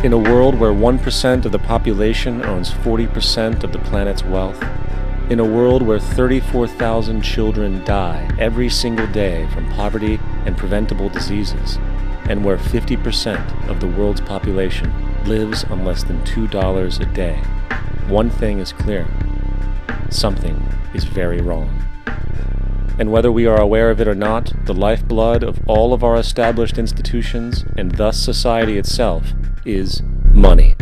In a world where 1% of the population owns 40% of the planet's wealth, in a world where 34,000 children die every single day from poverty and preventable diseases, and where 50% of the world's population lives on less than $2 a day, one thing is clear: something is very wrong. And whether we are aware of it or not, the lifeblood of all of our established institutions, and thus society itself, is money.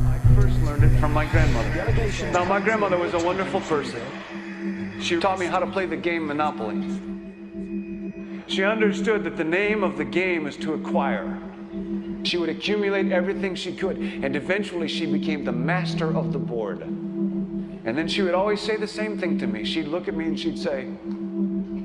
I first learned it from my grandmother. Now, my grandmother was a wonderful person. She taught me how to play the game Monopoly. She understood that the name of the game is to acquire. She would accumulate everything she could, and eventually she became the master of the board. And then she would always say the same thing to me. She'd look at me and she'd say,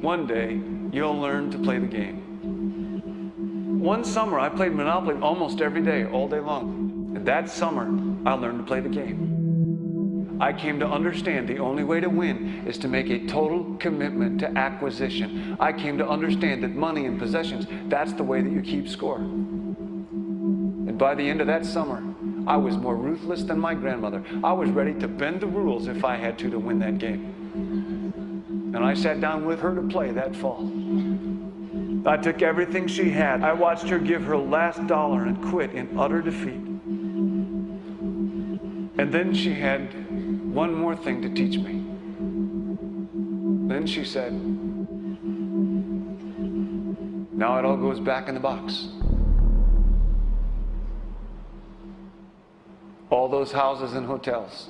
"One day, you'll learn to play the game." One summer, I played Monopoly almost every day, all day long. And that summer, I learned to play the game. I came to understand the only way to win is to make a total commitment to acquisition. I came to understand that money and possessions, that's the way that you keep score. And by the end of that summer, I was more ruthless than my grandmother. I was ready to bend the rules if I had to win that game. And I sat down with her to play that fall. I took everything she had. I watched her give her last dollar and quit in utter defeat. And then she had one more thing to teach me. Then she said, "Now it all goes back in the box." All those houses and hotels,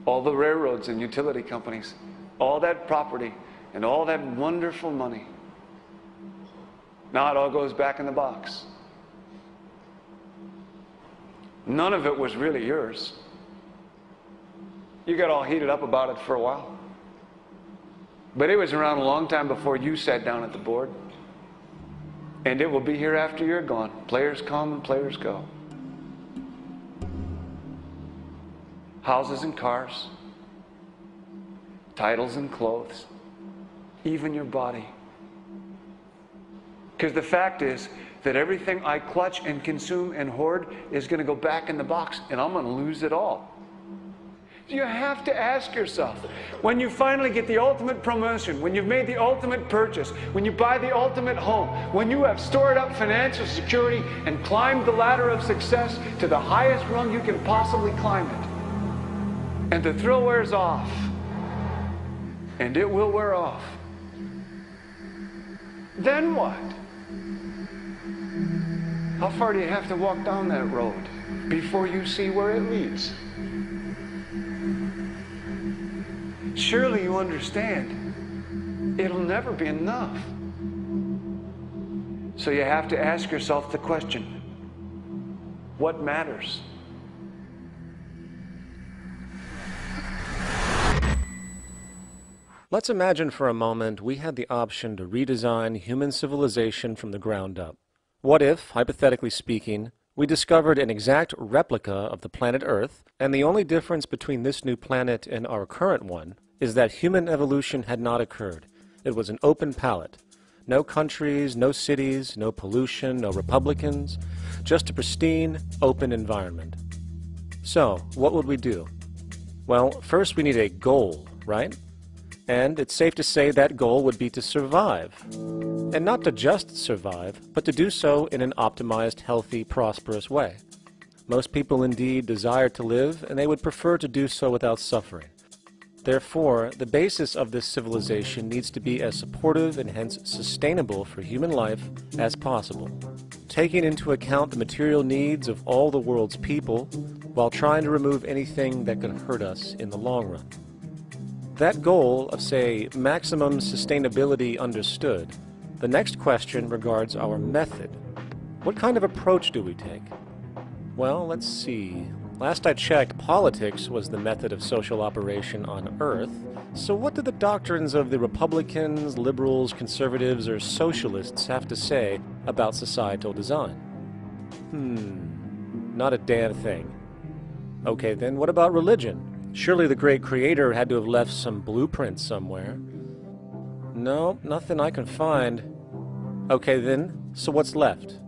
all the railroads and utility companies, all that property and all that wonderful money. Now it all goes back in the box. None of it was really yours. You got all heated up about it for a while. But it was around a long time before you sat down at the board. And it will be here after you're gone. Players come and players go. Houses and cars, titles and clothes, even your body. Because the fact is that everything I clutch and consume and hoard is going to go back in the box, and I'm going to lose it all. You have to ask yourself, when you finally get the ultimate promotion, when you've made the ultimate purchase, when you buy the ultimate home, when you have stored up financial security and climbed the ladder of success to the highest rung you can possibly climb it, and the thrill wears off, and it will wear off, then what? How far do you have to walk down that road before you see where it leads? Surely you understand, it'll never be enough. So you have to ask yourself the question, what matters? Let's imagine for a moment we had the option to redesign human civilization from the ground up. What if, hypothetically speaking, we discovered an exact replica of the planet Earth, and the only difference between this new planet and our current one is that human evolution had not occurred. It was an open palette. No countries, no cities, no pollution, no Republicans, just a pristine, open environment. So, what would we do? Well, first we need a goal, right? And it's safe to say that goal would be to survive. And not to just survive, but to do so in an optimized, healthy, prosperous way. Most people indeed desire to live, and they would prefer to do so without suffering. Therefore, the basis of this civilization needs to be as supportive and hence sustainable for human life as possible, taking into account the material needs of all the world's people, while trying to remove anything that could hurt us in the long run. That goal of, say, maximum sustainability understood, the next question regards our method. What kind of approach do we take? Well, let's see. Last I checked, politics was the method of social operation on Earth. So what do the doctrines of the Republicans, liberals, conservatives, or socialists have to say about societal design? Not a damn thing. Okay, then what about religion? Surely the great creator had to have left some blueprint somewhere. No, nothing I can find. Okay then, so what's left?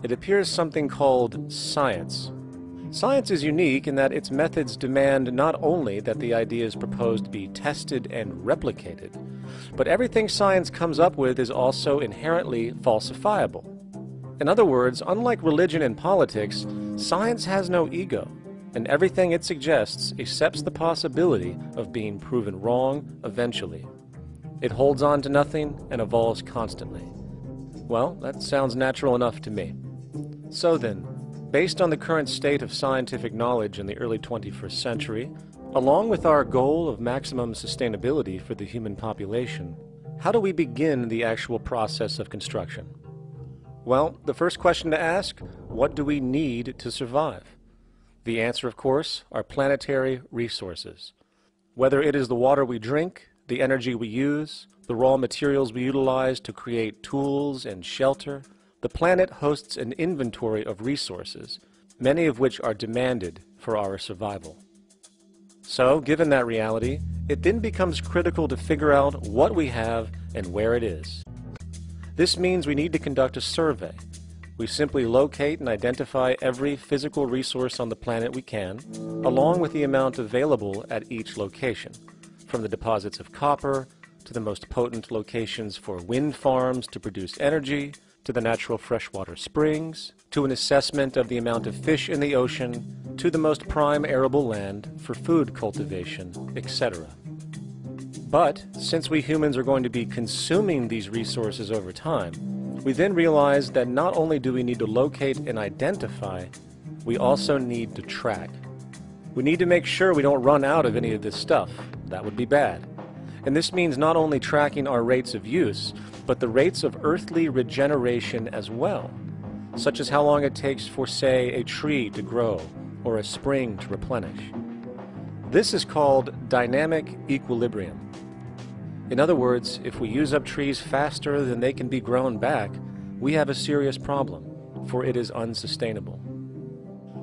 It appears something called science. Science is unique in that its methods demand not only that the ideas proposed be tested and replicated, but everything science comes up with is also inherently falsifiable. In other words, unlike religion and politics, science has no ego, and everything it suggests accepts the possibility of being proven wrong eventually. It holds on to nothing and evolves constantly. Well, that sounds natural enough to me. So then, based on the current state of scientific knowledge in the early 21st century, along with our goal of maximum sustainability for the human population, how do we begin the actual process of construction? Well, the first question to ask, what do we need to survive? The answer, of course, are planetary resources. Whether it is the water we drink, the energy we use, the raw materials we utilize to create tools and shelter, the planet hosts an inventory of resources, many of which are demanded for our survival. So, given that reality, it then becomes critical to figure out what we have and where it is. This means we need to conduct a survey. We simply locate and identify every physical resource on the planet we can, along with the amount available at each location, from the deposits of copper, to the most potent locations for wind farms to produce energy, to the natural freshwater springs, to an assessment of the amount of fish in the ocean, to the most prime arable land for food cultivation, etc. But since we humans are going to be consuming these resources over time, we then realize that not only do we need to locate and identify, we also need to track. We need to make sure we don't run out of any of this stuff. That would be bad. And this means not only tracking our rates of use, but the rates of earthly regeneration as well, such as how long it takes for, say, a tree to grow or a spring to replenish. This is called dynamic equilibrium. In other words, if we use up trees faster than they can be grown back, we have a serious problem, for it is unsustainable.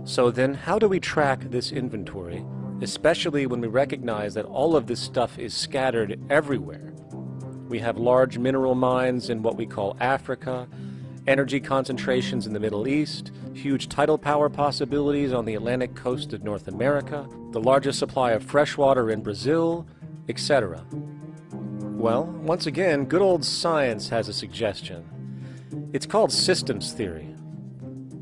So then, how do we track this inventory, especially when we recognize that all of this stuff is scattered everywhere? We have large mineral mines in what we call Africa, energy concentrations in the Middle East, huge tidal power possibilities on the Atlantic coast of North America, the largest supply of fresh water in Brazil, etc. Well, once again, good old science has a suggestion. It's called systems theory.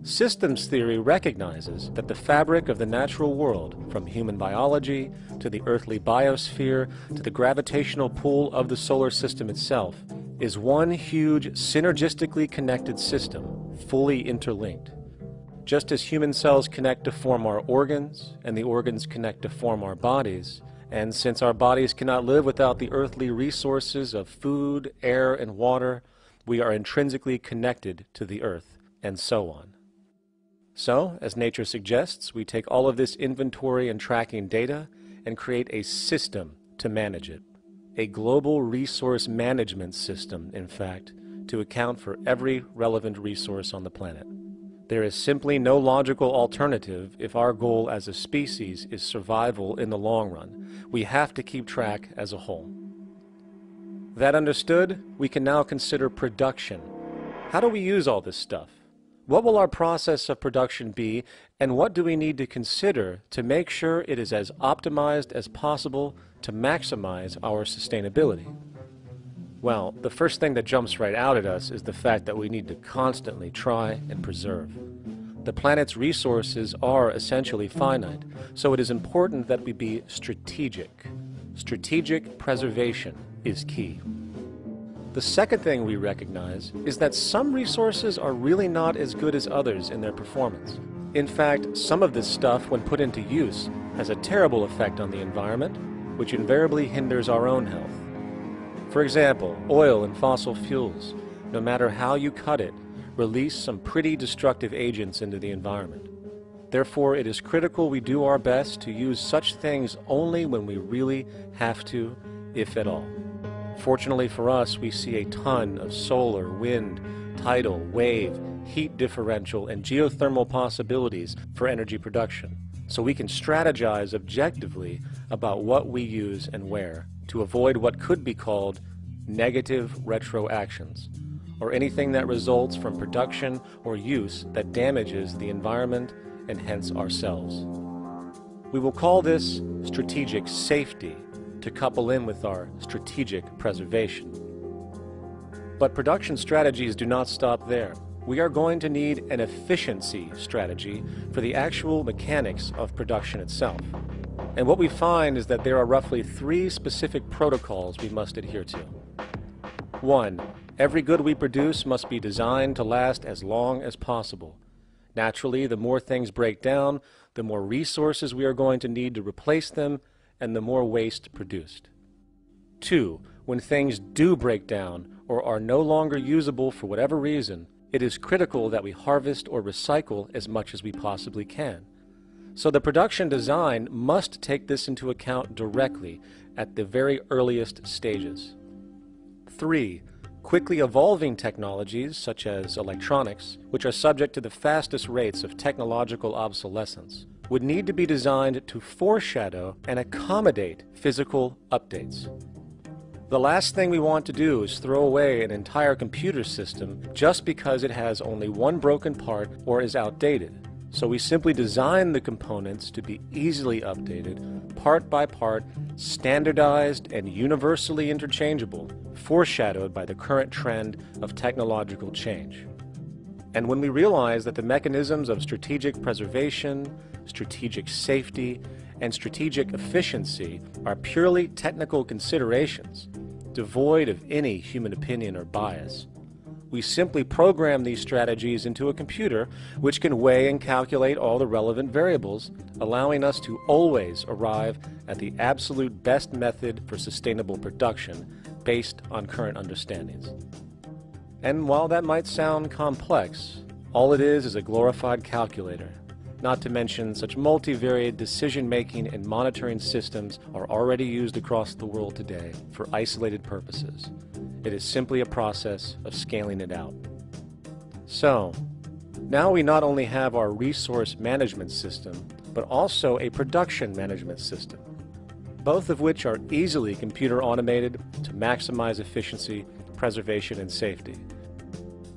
Systems theory recognizes that the fabric of the natural world, from human biology to the earthly biosphere to the gravitational pull of the solar system itself, is one huge synergistically connected system, fully interlinked. Just as human cells connect to form our organs, and the organs connect to form our bodies, and since our bodies cannot live without the earthly resources of food, air, and water, we are intrinsically connected to the earth, and so on. So, as nature suggests, we take all of this inventory and tracking data and create a system to manage it. A global resource management system, in fact, to account for every relevant resource on the planet. There is simply no logical alternative if our goal as a species is survival in the long run. We have to keep track as a whole. That understood, we can now consider production. How do we use all this stuff? What will our process of production be, and what do we need to consider to make sure it is as optimized as possible to maximize our sustainability? Well, the first thing that jumps right out at us is the fact that we need to constantly try and preserve. The planet's resources are essentially finite, so it is important that we be strategic. Strategic preservation is key. The second thing we recognize is that some resources are really not as good as others in their performance. In fact, some of this stuff, when put into use, has a terrible effect on the environment, which invariably hinders our own health. For example, oil and fossil fuels, no matter how you cut it, release some pretty destructive agents into the environment. Therefore, it is critical we do our best to use such things only when we really have to, if at all. Fortunately for us, we see a ton of solar, wind, tidal, wave, heat differential, and geothermal possibilities for energy production, so we can strategize objectively about what we use and where to avoid what could be called negative retroactions, or anything that results from production or use that damages the environment and hence ourselves. We will call this strategic safety to couple in with our strategic preservation. But production strategies do not stop there. We are going to need an efficiency strategy for the actual mechanics of production itself. And what we find is that there are roughly 3 specific protocols we must adhere to. 1. Every good we produce must be designed to last as long as possible. Naturally, the more things break down, the more resources we are going to need to replace them, and the more waste produced. 2. When things do break down or are no longer usable for whatever reason, it is critical that we harvest or recycle as much as we possibly can. So the production design must take this into account directly at the very earliest stages. 3. Quickly evolving technologies, such as electronics, which are subject to the fastest rates of technological obsolescence, would need to be designed to foreshadow and accommodate physical updates. The last thing we want to do is throw away an entire computer system just because it has only one broken part or is outdated. So we simply design the components to be easily updated, part by part, standardized and universally interchangeable, foreshadowed by the current trend of technological change. And when we realize that the mechanisms of strategic preservation, strategic safety, and strategic efficiency are purely technical considerations, devoid of any human opinion or bias, we simply program these strategies into a computer which can weigh and calculate all the relevant variables, allowing us to always arrive at the absolute best method for sustainable production based on current understandings. And while that might sound complex, all it is a glorified calculator. Not to mention, such multivariate decision-making and monitoring systems are already used across the world today for isolated purposes. It is simply a process of scaling it out. So, now we not only have our resource management system, but also a production management system, both of which are easily computer automated to maximize efficiency, preservation, and safety.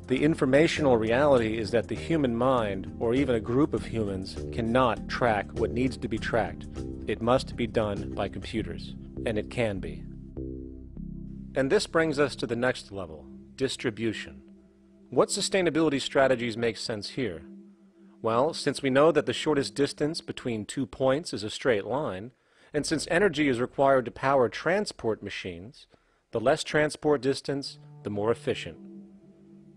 The informational reality is that the human mind, or even a group of humans, cannot track what needs to be tracked. It must be done by computers, and it can be. And this brings us to the next level, distribution. What sustainability strategies make sense here? Well, since we know that the shortest distance between 2 points is a straight line, and since energy is required to power transport machines, the less transport distance, the more efficient.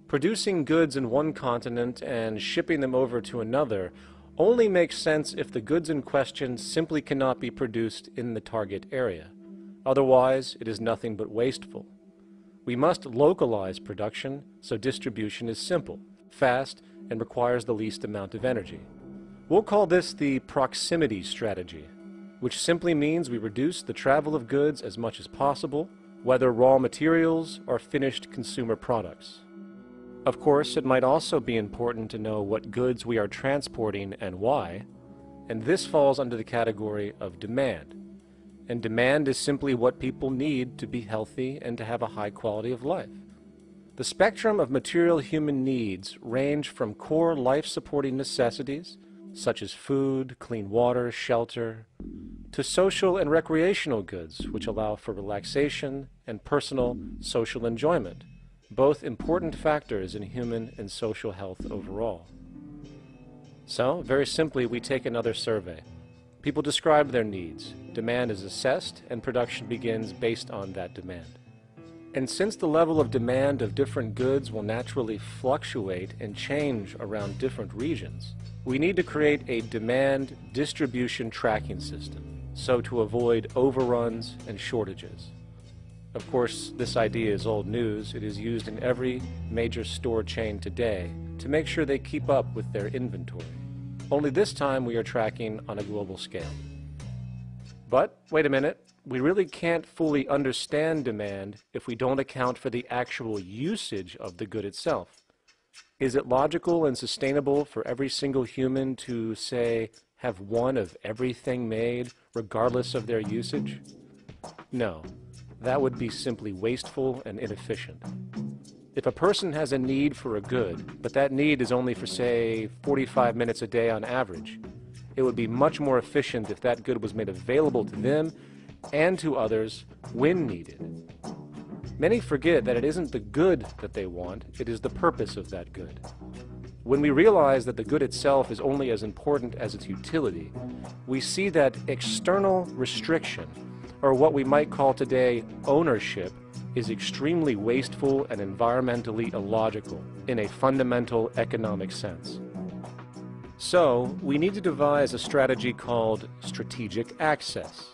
Producing goods in one continent and shipping them over to another only makes sense if the goods in question simply cannot be produced in the target area. Otherwise, it is nothing but wasteful. We must localize production so distribution is simple, fast, and requires the least amount of energy. We'll call this the proximity strategy, which simply means we reduce the travel of goods as much as possible, whether raw materials or finished consumer products. Of course, it might also be important to know what goods we are transporting and why, and this falls under the category of demand. And demand is simply what people need to be healthy and to have a high quality of life. The spectrum of material human needs range from core life-supporting necessities, such as food, clean water, shelter, to social and recreational goods, which allow for relaxation and personal social enjoyment, both important factors in human and social health overall. So, very simply, we take another survey. People describe their needs, demand is assessed, and production begins based on that demand. And since the level of demand of different goods will naturally fluctuate and change around different regions, we need to create a demand distribution tracking system, so to avoid overruns and shortages. Of course, this idea is old news. It is used in every major store chain today to make sure they keep up with their inventory. Only this time we are tracking on a global scale. But, wait a minute, we really can't fully understand demand if we don't account for the actual usage of the good itself. Is it logical and sustainable for every single human to, say, have one of everything made, regardless of their usage? No. That would be simply wasteful and inefficient. If a person has a need for a good, but that need is only for, say, 45 minutes a day on average, it would be much more efficient if that good was made available to them and to others when needed. Many forget that it isn't the good that they want, it is the purpose of that good. When we realize that the good itself is only as important as its utility, we see that external restriction, or what we might call today ownership, is extremely wasteful and environmentally illogical in a fundamental economic sense. So, we need to devise a strategy called strategic access.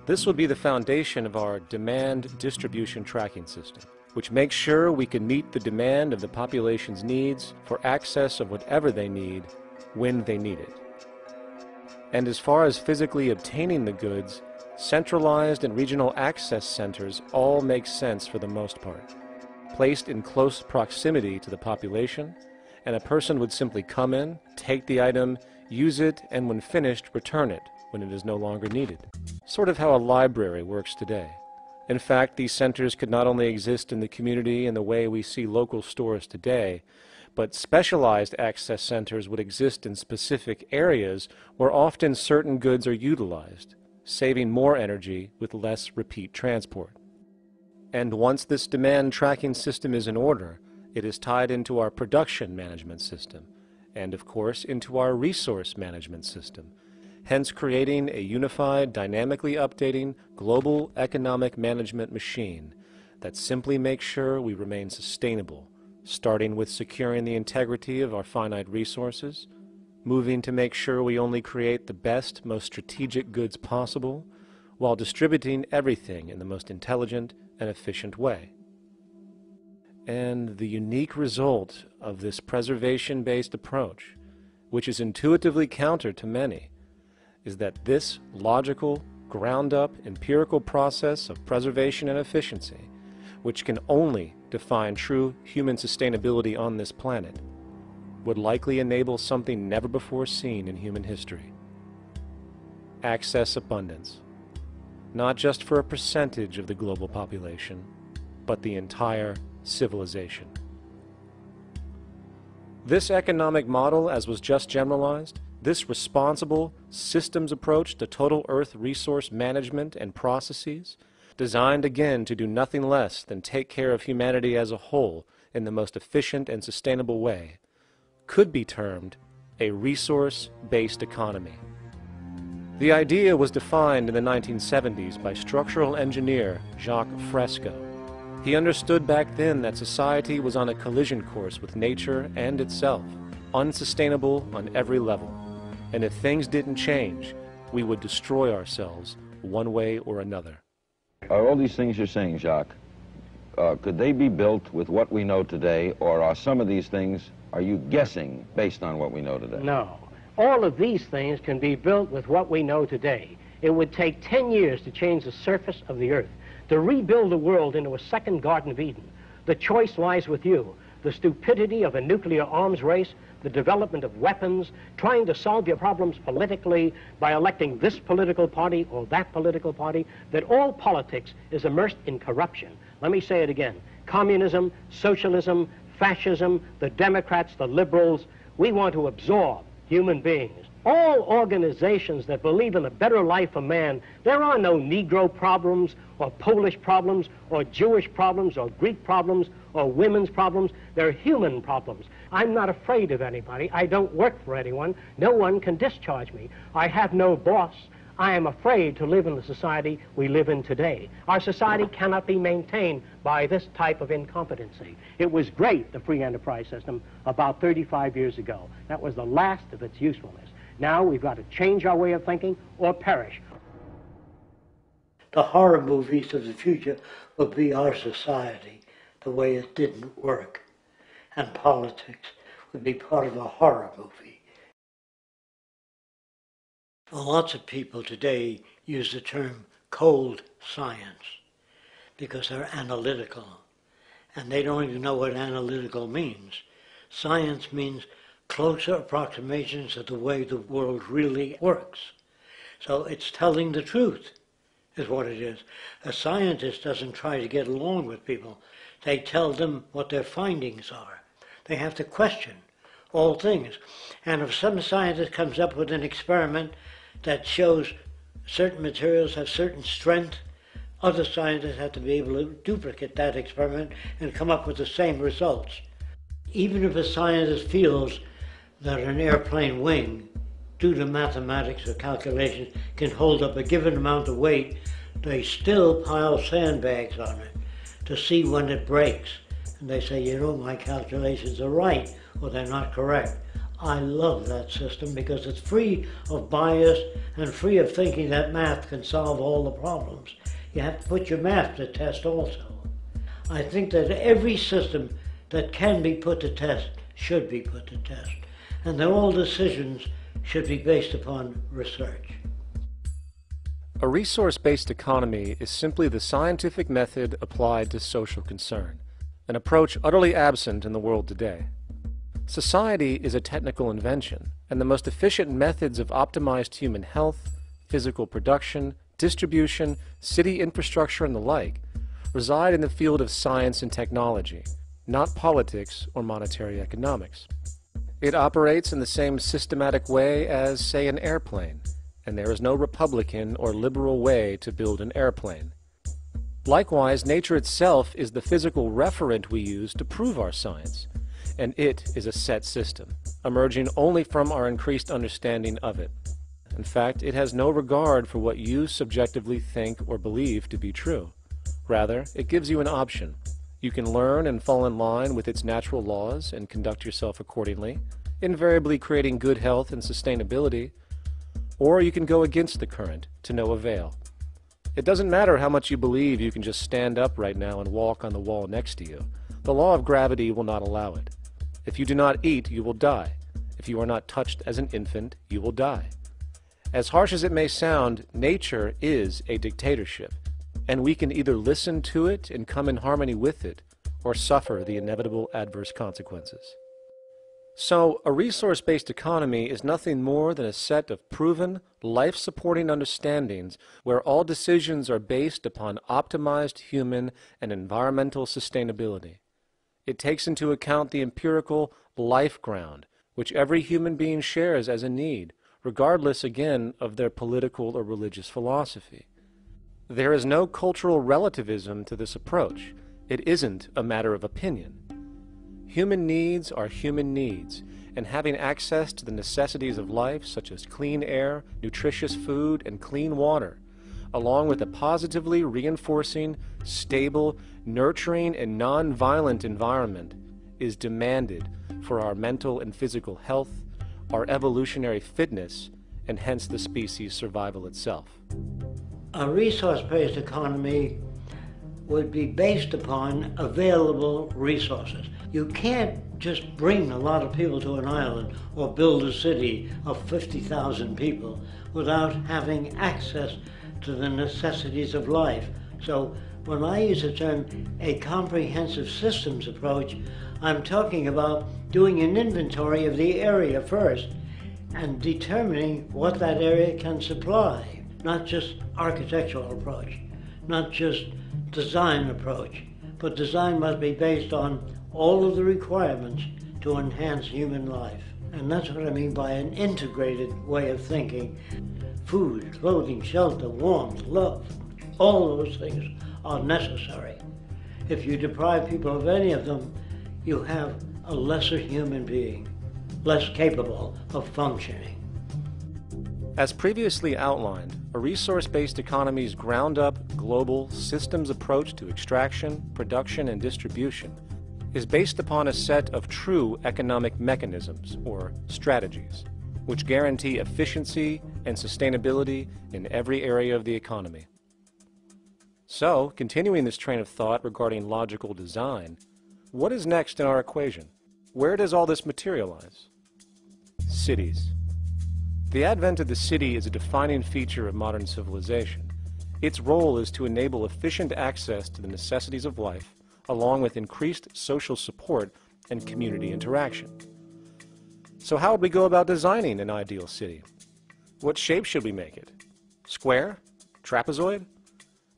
This will be the foundation of our demand distribution tracking system, which makes sure we can meet the demand of the population's needs for access of whatever they need when they need it. And as far as physically obtaining the goods, centralized and regional access centers all make sense for the most part, placed in close proximity to the population, and a person would simply come in, take the item, use it, and when finished, return it when it is no longer needed. Sort of how a library works today. In fact, these centers could not only exist in the community in the way we see local stores today, but specialized access centers would exist in specific areas where often certain goods are utilized, saving more energy with less repeat transport. And once this demand tracking system is in order, it is tied into our production management system, and of course into our resource management system, hence creating a unified, dynamically updating, global economic management machine that simply makes sure we remain sustainable, starting with securing the integrity of our finite resources, moving to make sure we only create the best, most strategic goods possible, while distributing everything in the most intelligent and efficient way. And the unique result of this preservation-based approach, which is intuitively counter to many, is that this logical, ground-up, empirical process of preservation and efficiency, which can only define true human sustainability on this planet, would likely enable something never before seen in human history. Access abundance, not just for a percentage of the global population, but the entire civilization. This economic model, as was just generalized, this responsible systems approach to total Earth resource management and processes, designed again to do nothing less than take care of humanity as a whole in the most efficient and sustainable way, could be termed a resource-based economy. The idea was defined in the 1970s by structural engineer Jacques Fresco. He understood back then that society was on a collision course with nature and itself, unsustainable on every level. And if things didn't change, we would destroy ourselves one way or another. Are all these things you're saying, Jacques, could they be built with what we know today, or are some of these things, are you guessing based on what we know today? No. All of these things can be built with what we know today. It would take 10 years to change the surface of the Earth, to rebuild the world into a second Garden of Eden. The choice lies with you. The stupidity of a nuclear arms race, the development of weapons, trying to solve your problems politically by electing this political party or that political party, that all politics is immersed in corruption. Let me say it again. Communism, socialism, fascism, the Democrats, the liberals, we want to absorb human beings. All organizations that believe in a better life for man, there are no Negro problems or Polish problems or Jewish problems or Greek problems or women's problems. They're human problems. I'm not afraid of anybody. I don't work for anyone. No one can discharge me. I have no boss. I am afraid to live in the society we live in today. Our society cannot be maintained by this type of incompetency. It was great, the free enterprise system, about 35 years ago. That was the last of its usefulness. Now we've got to change our way of thinking or perish. The horror movies of the future will be our society, the way it didn't work. And politics would be part of a horror movie. Lots of people today use the term cold science because they're analytical. And they don't even know what analytical means. Science means closer approximations of the way the world really works. So it's telling the truth. is what it is. A scientist doesn't try to get along with people. They tell them what their findings are. They have to question all things. And if some scientist comes up with an experiment that shows certain materials have certain strength, other scientists have to be able to duplicate that experiment and come up with the same results. Even if a scientist feels that an airplane wing, due to mathematics or calculations, can hold up a given amount of weight, they still pile sandbags on it to see when it breaks. And they say, you know, my calculations are right, or they're not correct. I love that system because it's free of bias and free of thinking that math can solve all the problems. You have to put your math to test also. I think that every system that can be put to test should be put to test, and that all decisions should be based upon research. A resource-based economy is simply the scientific method applied to social concern, an approach utterly absent in the world today. Society is a technical invention, and the most efficient methods of optimized human health, physical production, distribution, city infrastructure, and the like reside in the field of science and technology, not politics or monetary economics. It operates in the same systematic way as, say, an airplane, and there is no Republican or liberal way to build an airplane. Likewise, nature itself is the physical referent we use to prove our science, and it is a set system, emerging only from our increased understanding of it. In fact, it has no regard for what you subjectively think or believe to be true. Rather, it gives you an option. You can learn and fall in line with its natural laws and conduct yourself accordingly, invariably creating good health and sustainability, or you can go against the current to no avail. It doesn't matter how much you believe you can just stand up right now and walk on the wall next to you. The law of gravity will not allow it. If you do not eat, you will die. If you are not touched as an infant, you will die. As harsh as it may sound, nature is a dictatorship, and we can either listen to it and come in harmony with it, or suffer the inevitable adverse consequences. So, a resource-based economy is nothing more than a set of proven, life-supporting understandings where all decisions are based upon optimized human and environmental sustainability. It takes into account the empirical life ground, which every human being shares as a need, regardless, again, of their political or religious philosophy. There is no cultural relativism to this approach. It isn't a matter of opinion. Human needs are human needs, and having access to the necessities of life, such as clean air, nutritious food, and clean water, along with a positively reinforcing, stable, nurturing, and non-violent environment, is demanded for our mental and physical health, our evolutionary fitness, and hence the species' survival itself. A resource-based economy would be based upon available resources. You can't just bring a lot of people to an island or build a city of 50,000 people without having access to the necessities of life. So when I use the term a comprehensive systems approach, I'm talking about doing an inventory of the area first and determining what that area can supply, not just architectural approach, not just design approach, but design must be based on all of the requirements to enhance human life. And that's what I mean by an integrated way of thinking. Food, clothing, shelter, warmth, love, all those things are necessary. If you deprive people of any of them, you have a lesser human being, less capable of functioning. As previously outlined, a resource-based economy's ground-up, global, systems approach to extraction, production, and distribution is based upon a set of true economic mechanisms, or strategies, which guarantee efficiency and sustainability in every area of the economy. So, continuing this train of thought regarding logical design, what is next in our equation? Where does all this materialize? Cities. The advent of the city is a defining feature of modern civilization. Its role is to enable efficient access to the necessities of life, along with increased social support and community interaction. So how would we go about designing an ideal city? What shape should we make it? Square? Trapezoid?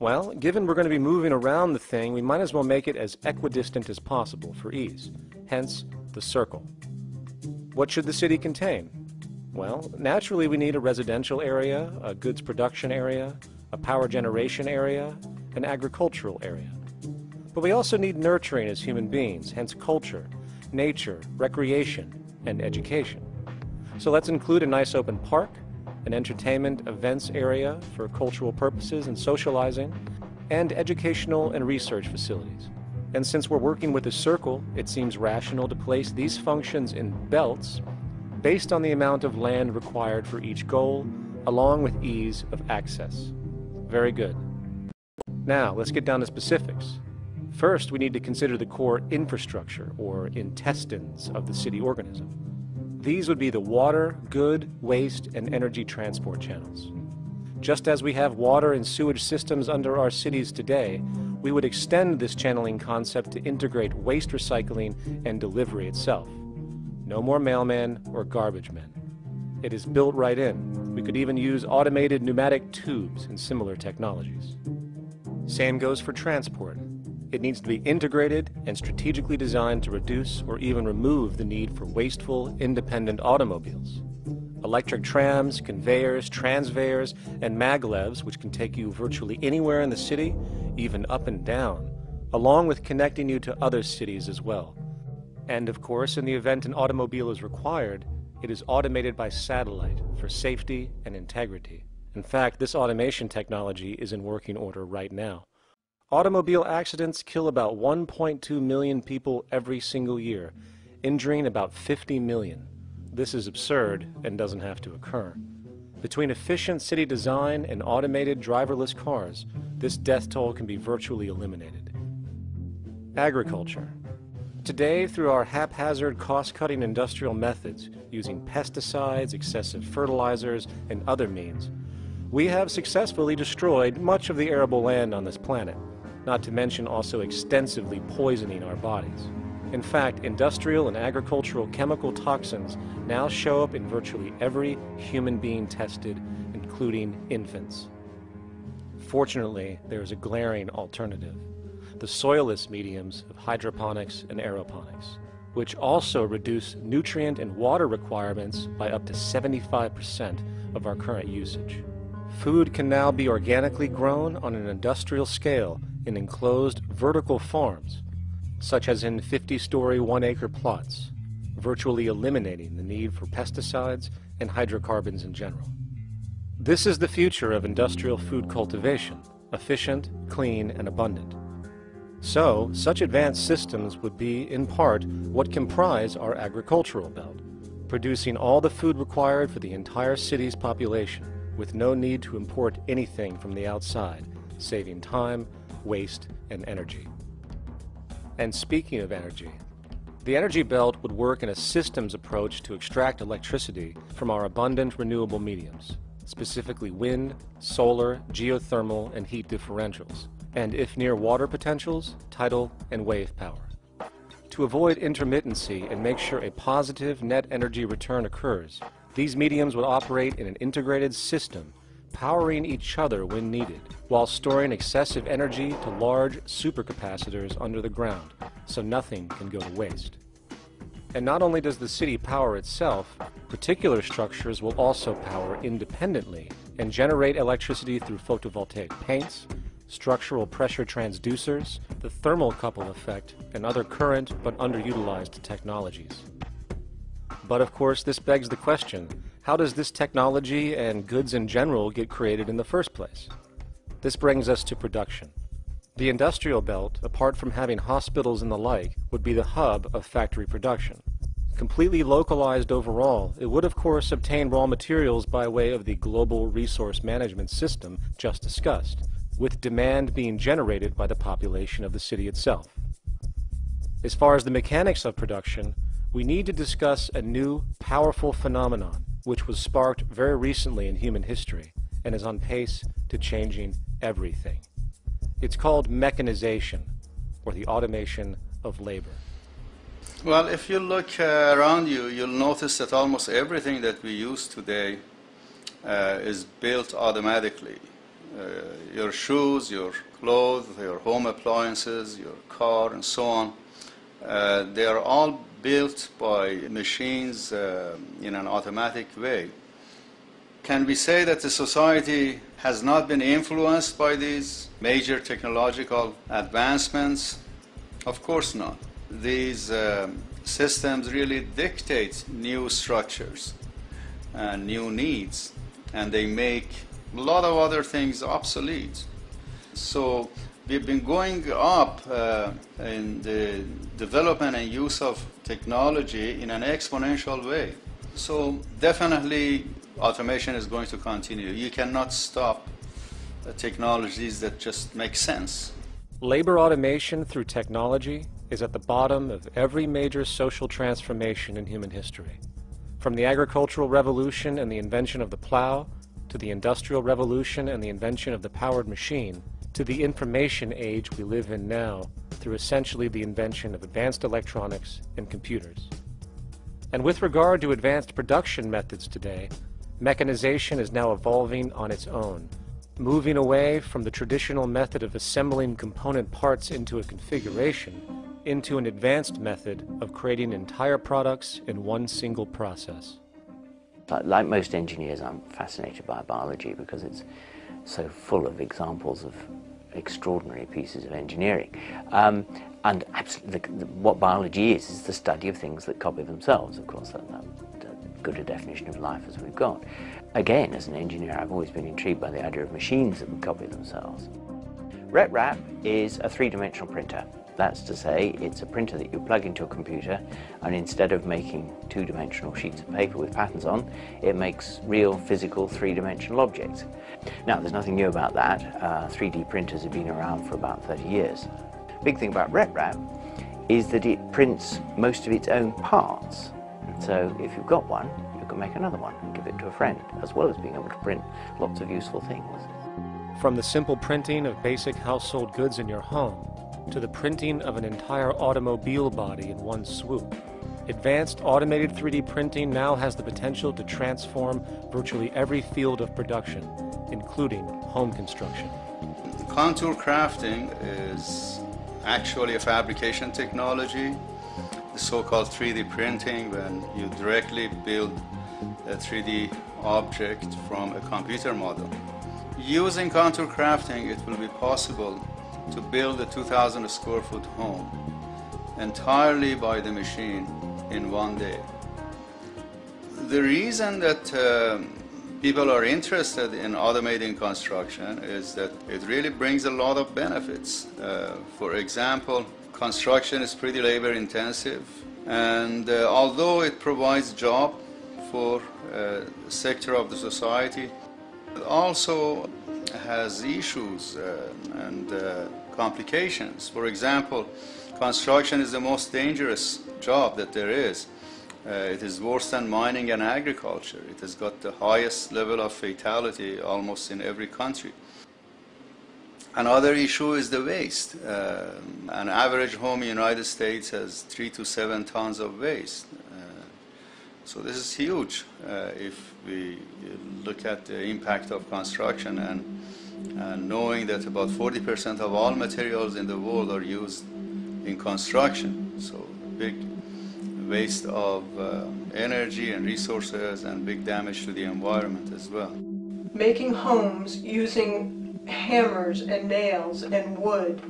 Well, given we're going to be moving around the thing, we might as well make it as equidistant as possible for ease. Hence, the circle. What should the city contain? Well, naturally we need a residential area, a goods production area, a power generation area, an agricultural area. But we also need nurturing as human beings, hence culture, nature, recreation, and education. So let's include a nice open park, an entertainment events area for cultural purposes and socializing, and educational and research facilities. And since we're working with a circle, it seems rational to place these functions in belts based on the amount of land required for each goal, along with ease of access. Very good. Now, let's get down to specifics. First, we need to consider the core infrastructure, or intestines, of the city organism. These would be the water, good, waste, and energy transport channels. Just as we have water and sewage systems under our cities today, we would extend this channeling concept to integrate waste recycling and delivery itself. No more mailmen or garbage men. It is built right in. We could even use automated pneumatic tubes and similar technologies. Same goes for transport. It needs to be integrated and strategically designed to reduce or even remove the need for wasteful, independent automobiles. Electric trams, conveyors, transveyors, and maglevs, which can take you virtually anywhere in the city, even up and down, along with connecting you to other cities as well. And of course, in the event an automobile is required, it is automated by satellite for safety and integrity. In fact, this automation technology is in working order right now. Automobile accidents kill about 1.2 million people every single year, injuring about 50 million. This is absurd and doesn't have to occur. Between efficient city design and automated driverless cars, this death toll can be virtually eliminated. Agriculture. Today, through our haphazard, cost-cutting industrial methods, using pesticides, excessive fertilizers, and other means, we have successfully destroyed much of the arable land on this planet, not to mention also extensively poisoning our bodies. In fact, industrial and agricultural chemical toxins now show up in virtually every human being tested, including infants. Fortunately, there is a glaring alternative: the soilless mediums of hydroponics and aeroponics, which also reduce nutrient and water requirements by up to 75% of our current usage. Food can now be organically grown on an industrial scale in enclosed vertical farms, such as in 50-story 1-acre plots, virtually eliminating the need for pesticides and hydrocarbons in general. This is the future of industrial food cultivation: efficient, clean, and abundant. So, such advanced systems would be, in part, what comprise our agricultural belt, producing all the food required for the entire city's population, with no need to import anything from the outside, saving time, waste, and energy. And speaking of energy, the energy belt would work in a systems approach to extract electricity from our abundant renewable mediums, specifically wind, solar, geothermal, and heat differentials, and if near water potentials, tidal and wave power. To avoid intermittency and make sure a positive net energy return occurs, these mediums would operate in an integrated system, powering each other when needed, while storing excessive energy to large supercapacitors under the ground, so nothing can go to waste. And not only does the city power itself, particular structures will also power independently and generate electricity through photovoltaic paints, structural pressure transducers, the thermocouple effect, and other current but underutilized technologies. But of course, this begs the question: how does this technology and goods in general get created in the first place? This brings us to production. The industrial belt, apart from having hospitals and the like, would be the hub of factory production. Completely localized overall, it would of course obtain raw materials by way of the global resource management system just discussed, with demand being generated by the population of the city itself. As far as the mechanics of production, we need to discuss a new, powerful phenomenon which was sparked very recently in human history and is on pace to changing everything. It's called mechanization, or the automation of labor. Well, if you look around you, you'll notice that almost everything that we use today is built automatically. your shoes, your clothes, your home appliances, your car, and so on, they are all built by machines in an automatic way. Can we say that the society has not been influenced by these major technological advancements? Of course not. These systems really dictate new structures and new needs, and they make a lot of other things obsolete. So we've been going up in the development and use of technology in an exponential way. So definitely automation is going to continue. You cannot stop technologies that just make sense. Labor automation through technology is at the bottom of every major social transformation in human history. From the agricultural revolution and the invention of the plow, to the industrial revolution and the invention of the powered machine, to the information age we live in now through essentially the invention of advanced electronics and computers. And with regard to advanced production methods today, mechanization is now evolving on its own, moving away from the traditional method of assembling component parts into a configuration into an advanced method of creating entire products in one single process. Like most engineers, I'm fascinated by biology because it's so full of examples of extraordinary pieces of engineering. And what biology is the study of things that copy themselves. Of course, that's good a definition of life as we've got. Again, as an engineer, I've always been intrigued by the idea of machines that would copy themselves. RepRap is a three-dimensional printer. That's to say, it's a printer that you plug into a computer, and instead of making two-dimensional sheets of paper with patterns on, it makes real, physical, three-dimensional objects. Now, there's nothing new about that. 3D printers have been around for about 30 years. Big thing about RepRap is that it prints most of its own parts. So if you've got one, you can make another one and give it to a friend, as well as being able to print lots of useful things. From the simple printing of basic household goods in your home to the printing of an entire automobile body in one swoop, advanced automated 3D printing now has the potential to transform virtually every field of production, including home construction. Contour crafting is actually a fabrication technology, the so-called 3D printing, when you directly build a 3D object from a computer model. Using contour crafting, it will be possible to build a 2,000 square foot home entirely by the machine in one day. The reason that people are interested in automating construction is that it really brings a lot of benefits. For example, construction is pretty labor intensive, and although it provides job for a sector of the society, it also has issues and complications. For example, construction is the most dangerous job that there is. It is worse than mining and agriculture. It has got the highest level of fatality almost in every country. Another issue is the waste. An average home in the United States has 3 to 7 tons of waste. So this is huge if we look at the impact of construction, and knowing that about 40% of all materials in the world are used in construction. So big waste of energy and resources, and big damage to the environment as well. Making homes using hammers and nails and wood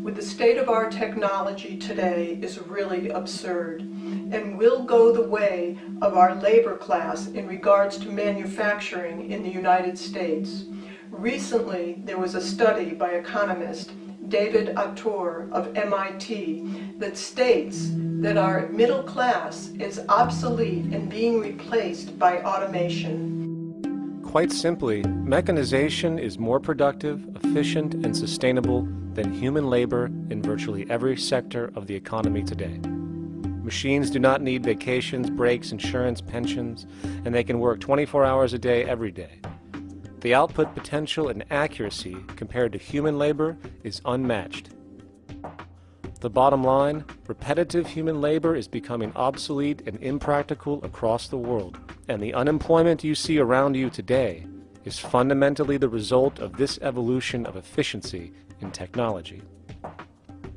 with the state of our technology today is really absurd, and will go the way of our labor class in regards to manufacturing in the United States. Recently, there was a study by economist David Autor of MIT that states that our middle class is obsolete and being replaced by automation. Quite simply, mechanization is more productive, efficient, and sustainable than human labor in virtually every sector of the economy today. Machines do not need vacations, breaks, insurance, pensions, and they can work 24 hours a day every day. The output potential and accuracy compared to human labor is unmatched. The bottom line, repetitive human labor is becoming obsolete and impractical across the world, and the unemployment you see around you today is fundamentally the result of this evolution of efficiency in technology.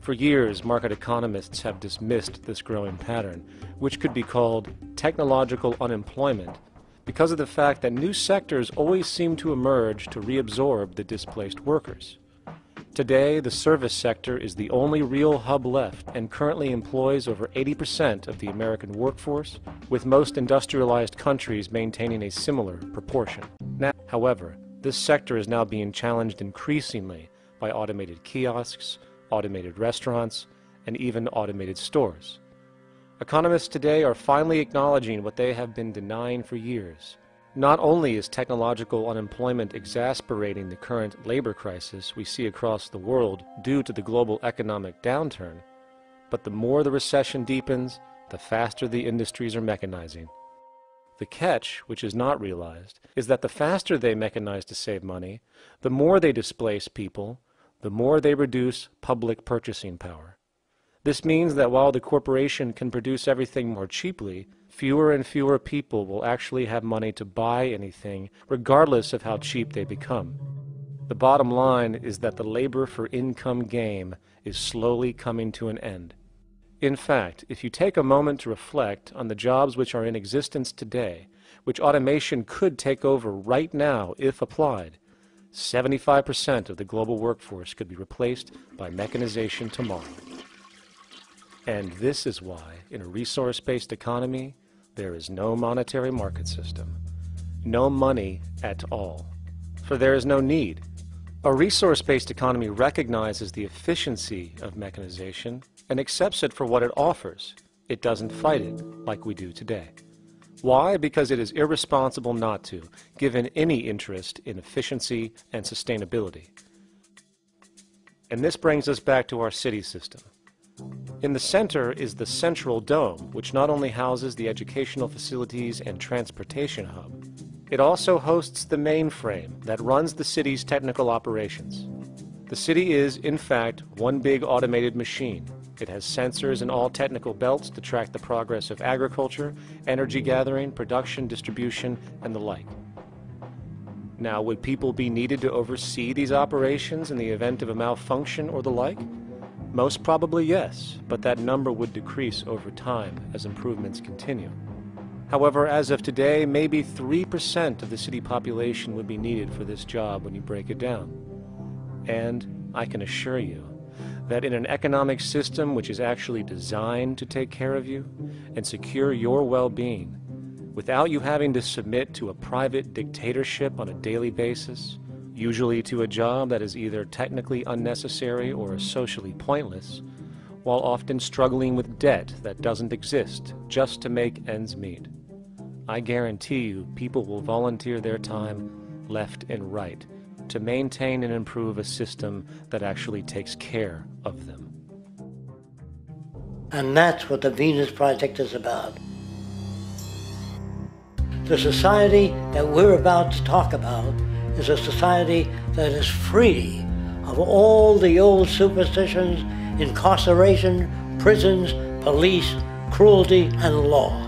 For years, market economists have dismissed this growing pattern, which could be called technological unemployment, because of the fact that new sectors always seem to emerge to reabsorb the displaced workers. Today, the service sector is the only real hub left and currently employs over 80% of the American workforce, with most industrialized countries maintaining a similar proportion. Now, however, this sector is now being challenged increasingly by automated kiosks, automated restaurants, and even automated stores. Economists today are finally acknowledging what they have been denying for years. Not only is technological unemployment exasperating the current labor crisis we see across the world due to the global economic downturn, but the more the recession deepens, the faster the industries are mechanizing. The catch, which is not realized, is that the faster they mechanize to save money, the more they displace people, the more they reduce public purchasing power. This means that while the corporation can produce everything more cheaply, fewer and fewer people will actually have money to buy anything, regardless of how cheap they become. The bottom line is that the labor for income game is slowly coming to an end. In fact, if you take a moment to reflect on the jobs which are in existence today, which automation could take over right now if applied, 75% of the global workforce could be replaced by mechanization tomorrow. And this is why, in a resource-based economy, there is no monetary market system, no money at all, for there is no need. A resource-based economy recognizes the efficiency of mechanization and accepts it for what it offers. It doesn't fight it like we do today. Why? Because it is irresponsible not to, given any interest in efficiency and sustainability. And this brings us back to our city system. In the center is the central dome, which not only houses the educational facilities and transportation hub, it also hosts the mainframe that runs the city's technical operations. The city is, in fact, one big automated machine. It has sensors in all technical belts to track the progress of agriculture, energy gathering, production, distribution, and the like. Now, would people be needed to oversee these operations in the event of a malfunction or the like? Most probably yes, but that number would decrease over time as improvements continue. However, as of today, maybe 3% of the city population would be needed for this job when you break it down. And I can assure you that in an economic system which is actually designed to take care of you and secure your well-being, without you having to submit to a private dictatorship on a daily basis, usually to a job that is either technically unnecessary or socially pointless, while often struggling with debt that doesn't exist just to make ends meet. I guarantee you people will volunteer their time left and right to maintain and improve a system that actually takes care of them. And that's what the Venus Project is about. The society that we're about to talk about is a society that is free of all the old superstitions, incarceration, prisons, police, cruelty, and law.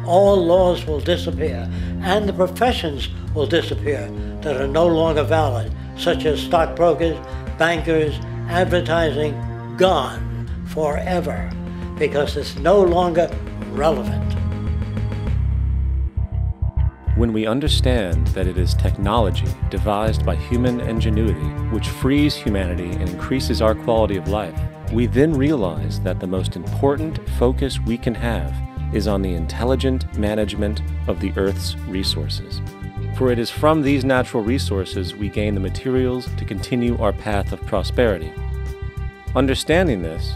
All laws will disappear, and the professions will disappear that are no longer valid, such as stockbrokers, bankers, advertising, gone forever, because it's no longer relevant. When we understand that it is technology devised by human ingenuity which frees humanity and increases our quality of life, we then realize that the most important focus we can have is on the intelligent management of the Earth's resources. For it is from these natural resources we gain the materials to continue our path of prosperity. Understanding this,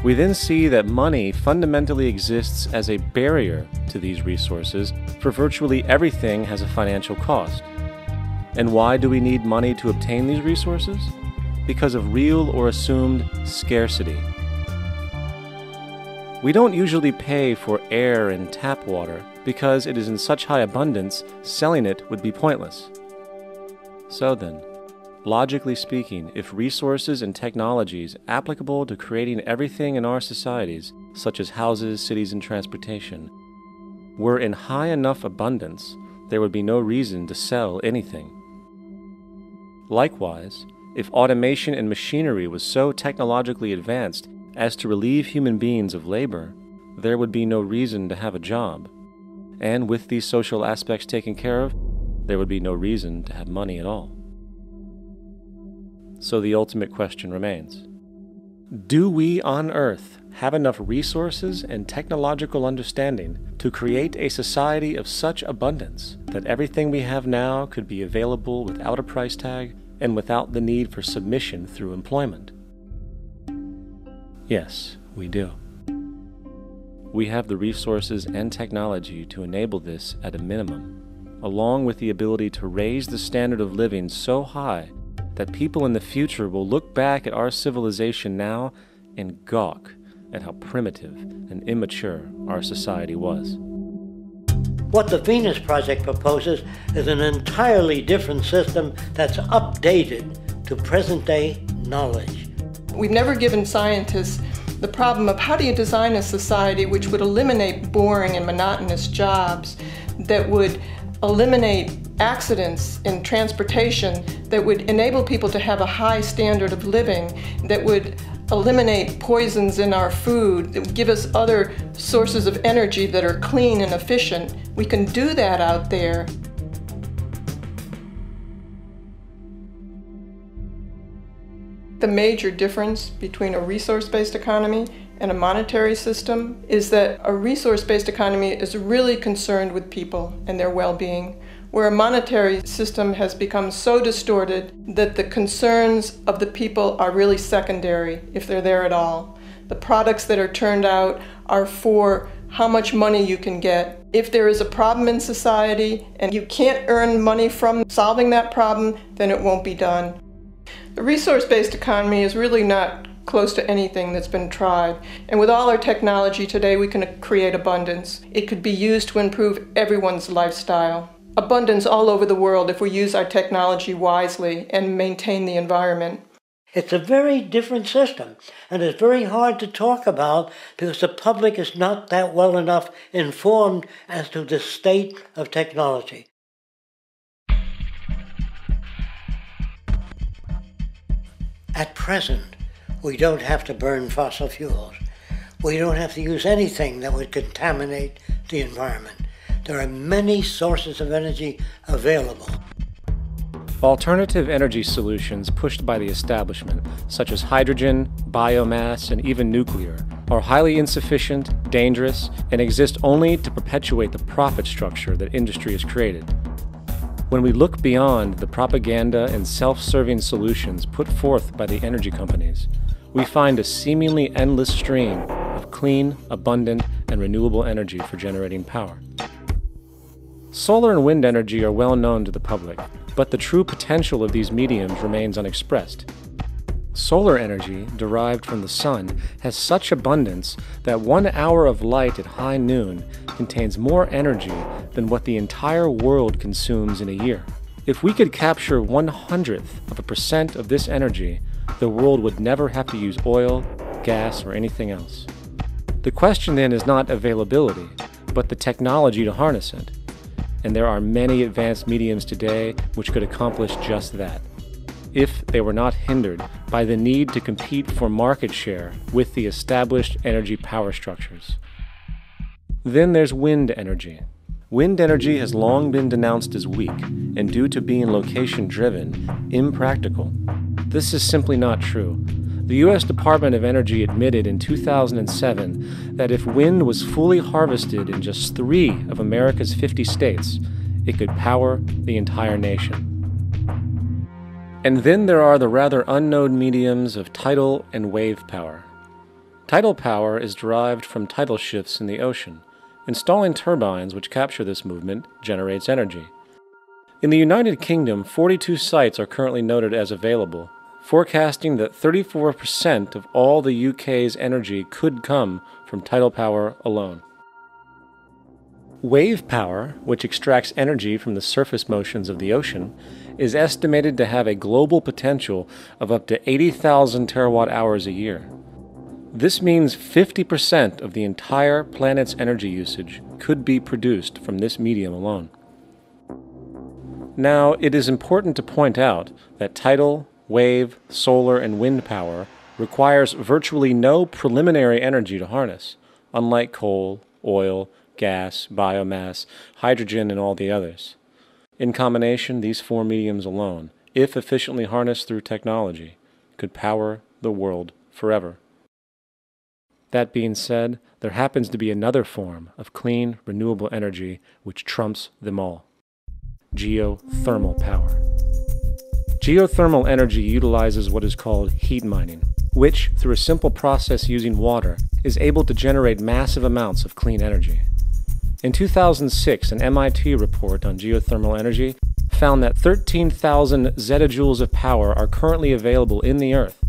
we then see that money fundamentally exists as a barrier to these resources, for virtually everything has a financial cost. And why do we need money to obtain these resources? Because of real or assumed scarcity. We don't usually pay for air and tap water because it is in such high abundance, selling it would be pointless. So then, logically speaking, if resources and technologies applicable to creating everything in our societies, such as houses, cities, and transportation, were in high enough abundance, there would be no reason to sell anything. Likewise, if automation and machinery was so technologically advanced as to relieve human beings of labor, there would be no reason to have a job. And with these social aspects taken care of, there would be no reason to have money at all. So the ultimate question remains: do we on Earth have enough resources and technological understanding to create a society of such abundance that everything we have now could be available without a price tag and without the need for submission through employment? Yes, we do. We have the resources and technology to enable this at a minimum, along with the ability to raise the standard of living so high that people in the future will look back at our civilization now and gawk at how primitive and immature our society was. What the Venus Project proposes is an entirely different system that's updated to present-day knowledge. We've never given scientists the problem of how do you design a society which would eliminate boring and monotonous jobs, that would eliminate accidents in transportation, that would enable people to have a high standard of living, that would eliminate poisons in our food, that would give us other sources of energy that are clean and efficient. We can do that out there. The major difference between a resource-based economy and a monetary system is that a resource-based economy is really concerned with people and their well-being, where a monetary system has become so distorted that the concerns of the people are really secondary, if they're there at all. The products that are turned out are for how much money you can get. If there is a problem in society and you can't earn money from solving that problem, then it won't be done. The resource-based economy is really not close to anything that's been tried. And with all our technology today, we can create abundance. It could be used to improve everyone's lifestyle. Abundance all over the world if we use our technology wisely and maintain the environment. It's a very different system, and it's very hard to talk about because the public is not that well enough informed as to the state of technology. At present, we don't have to burn fossil fuels. We don't have to use anything that would contaminate the environment. There are many sources of energy available. Alternative energy solutions pushed by the establishment, such as hydrogen, biomass, and even nuclear, are highly insufficient, dangerous, and exist only to perpetuate the profit structure that industry has created. When we look beyond the propaganda and self-serving solutions put forth by the energy companies, we find a seemingly endless stream of clean, abundant, and renewable energy for generating power. Solar and wind energy are well known to the public, but the true potential of these mediums remains unexpressed. Solar energy, derived from the sun, has such abundance that 1 hour of light at high noon contains more energy than what the entire world consumes in a year. If we could capture 0.01% of this energy, the world would never have to use oil, gas, or anything else. The question then is not availability, but the technology to harness it. And there are many advanced mediums today which could accomplish just that, if they were not hindered by the need to compete for market share with the established energy power structures. Then there's wind energy. Wind energy has long been denounced as weak, and due to being location-driven, impractical. This is simply not true. The U.S. Department of Energy admitted in 2007 that if wind was fully harvested in just 3 of America's 50 states, it could power the entire nation. And then there are the rather unknown mediums of tidal and wave power. Tidal power is derived from tidal shifts in the ocean. Installing turbines which capture this movement generates energy. In the United Kingdom, 42 sites are currently noted as available, forecasting that 34% of all the UK's energy could come from tidal power alone. Wave power, which extracts energy from the surface motions of the ocean, is estimated to have a global potential of up to 80,000 terawatt-hours a year. This means 50% of the entire planet's energy usage could be produced from this medium alone. Now, it is important to point out that tidal, wave, solar, and wind power requires virtually no preliminary energy to harness, unlike coal, oil, gas, biomass, hydrogen, and all the others. In combination, these four mediums alone, if efficiently harnessed through technology, could power the world forever. That being said, there happens to be another form of clean, renewable energy which trumps them all: geothermal power. Geothermal energy utilizes what is called heat mining, which, through a simple process using water, is able to generate massive amounts of clean energy. In 2006, an MIT report on geothermal energy found that 13,000 zettajoules of power are currently available in the Earth,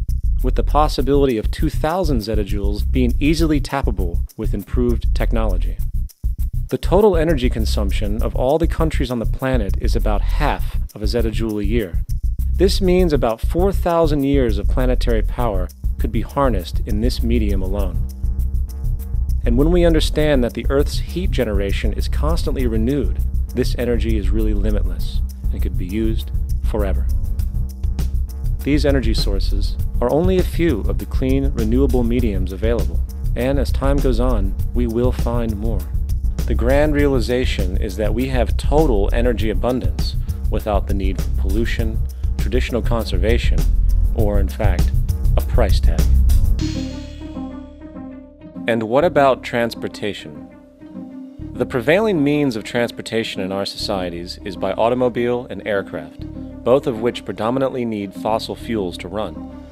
with the possibility of 2,000 zettajoules being easily tappable with improved technology. The total energy consumption of all the countries on the planet is about half of a zettajoule a year. This means about 4,000 years of planetary power could be harnessed in this medium alone. And when we understand that the Earth's heat generation is constantly renewed, this energy is really limitless and could be used forever. These energy sources are only a few of the clean, renewable mediums available, and as time goes on, we will find more. The grand realization is that we have total energy abundance without the need for pollution, traditional conservation, or, in fact, a price tag. And what about transportation? The prevailing means of transportation in our societies is by automobile and aircraft, both of which predominantly need fossil fuels to run.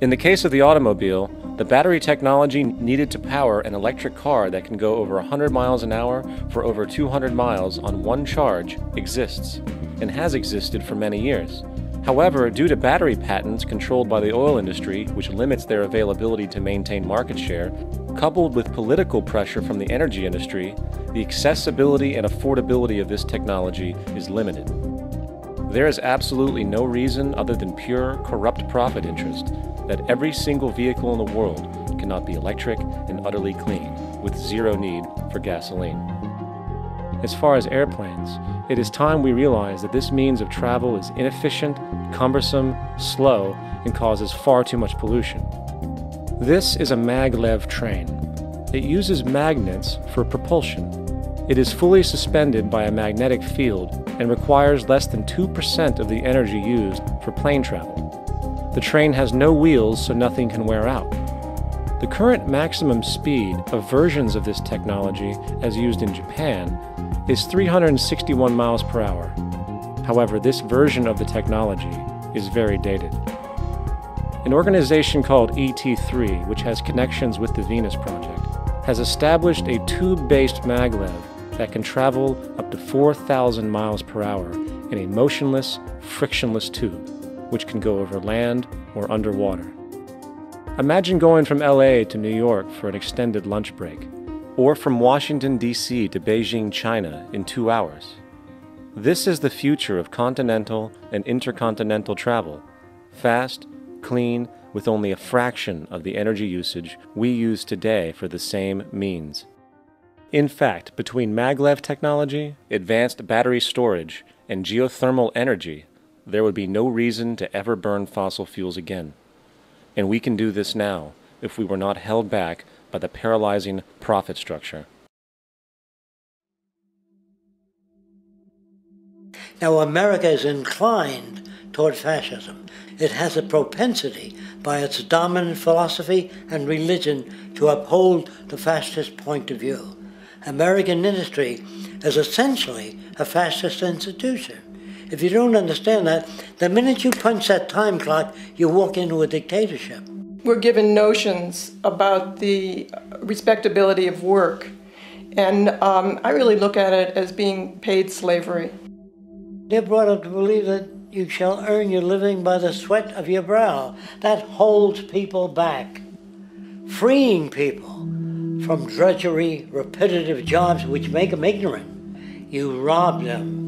In the case of the automobile, the battery technology needed to power an electric car that can go over 100 miles an hour for over 200 miles on one charge exists, and has existed for many years. However, due to battery patents controlled by the oil industry, which limits their availability to maintain market share, coupled with political pressure from the energy industry, the accessibility and affordability of this technology is limited. There is absolutely no reason other than pure, corrupt profit interest that every single vehicle in the world cannot be electric and utterly clean, with zero need for gasoline. As far as airplanes, it is time we realize that this means of travel is inefficient, cumbersome, slow, and causes far too much pollution. This is a maglev train. It uses magnets for propulsion. It is fully suspended by a magnetic field and requires less than 2% of the energy used for plane travel. The train has no wheels, so nothing can wear out. The current maximum speed of versions of this technology, as used in Japan, is 361 miles per hour. However, this version of the technology is very dated. An organization called ET3, which has connections with the Venus Project, has established a tube-based maglev that can travel up to 4,000 miles per hour in a motionless, frictionless tube, which can go over land or underwater. Imagine going from LA to New York for an extended lunch break, or from Washington, D.C. to Beijing, China in 2 hours. This is the future of continental and intercontinental travel: fast, clean, with only a fraction of the energy usage we use today for the same means. In fact, between maglev technology, advanced battery storage, and geothermal energy, there would be no reason to ever burn fossil fuels again. And we can do this now if we were not held back by the paralyzing profit structure. Now, America is inclined toward fascism. It has a propensity by its dominant philosophy and religion to uphold the fascist point of view. American industry is essentially a fascist institution. If you don't understand that, the minute you punch that time clock, you walk into a dictatorship. We're given notions about the respectability of work, and I really look at it as being paid slavery. They're brought up to believe that you shall earn your living by the sweat of your brow. That holds people back, freeing people from drudgery, repetitive jobs which make them ignorant. You rob them.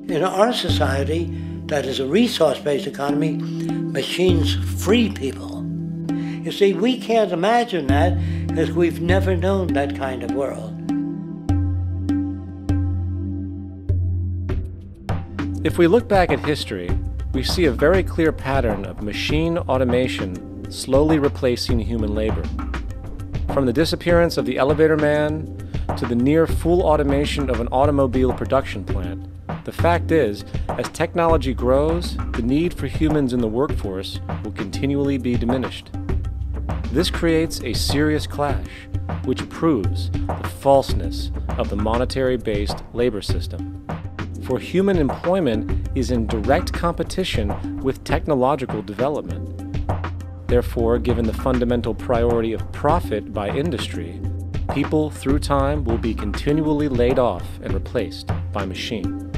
In our society, that is a resource-based economy, machines free people. You see, we can't imagine that because we've never known that kind of world. If we look back at history, we see a very clear pattern of machine automation slowly replacing human labor. From the disappearance of the elevator man to the near full automation of an automobile production plant, the fact is, as technology grows, the need for humans in the workforce will continually be diminished. This creates a serious clash, which proves the falseness of the monetary-based labor system. For human employment is in direct competition with technological development. Therefore, given the fundamental priority of profit by industry, people through time will be continually laid off and replaced by machine.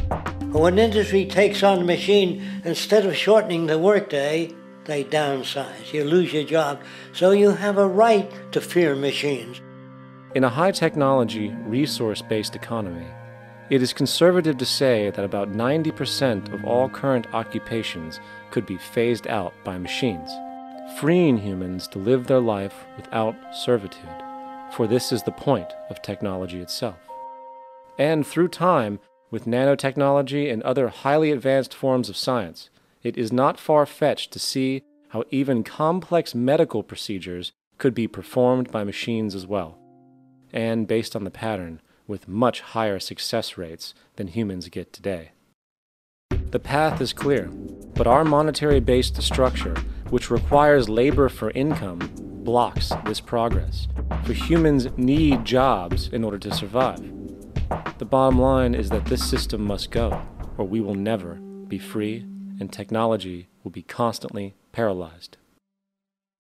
When industry takes on a machine, instead of shortening the workday, they downsize. You lose your job, so you have a right to fear machines. In a high-technology, resource-based economy, it is conservative to say that about 90% of all current occupations could be phased out by machines, freeing humans to live their life without servitude, for this is the point of technology itself. And through time, with nanotechnology and other highly advanced forms of science, it is not far-fetched to see how even complex medical procedures could be performed by machines as well, and based on the pattern, with much higher success rates than humans get today. The path is clear, but our monetary-based structure, which requires labor for income, blocks this progress, for humans need jobs in order to survive. The bottom line is that this system must go, or we will never be free, and technology will be constantly paralyzed.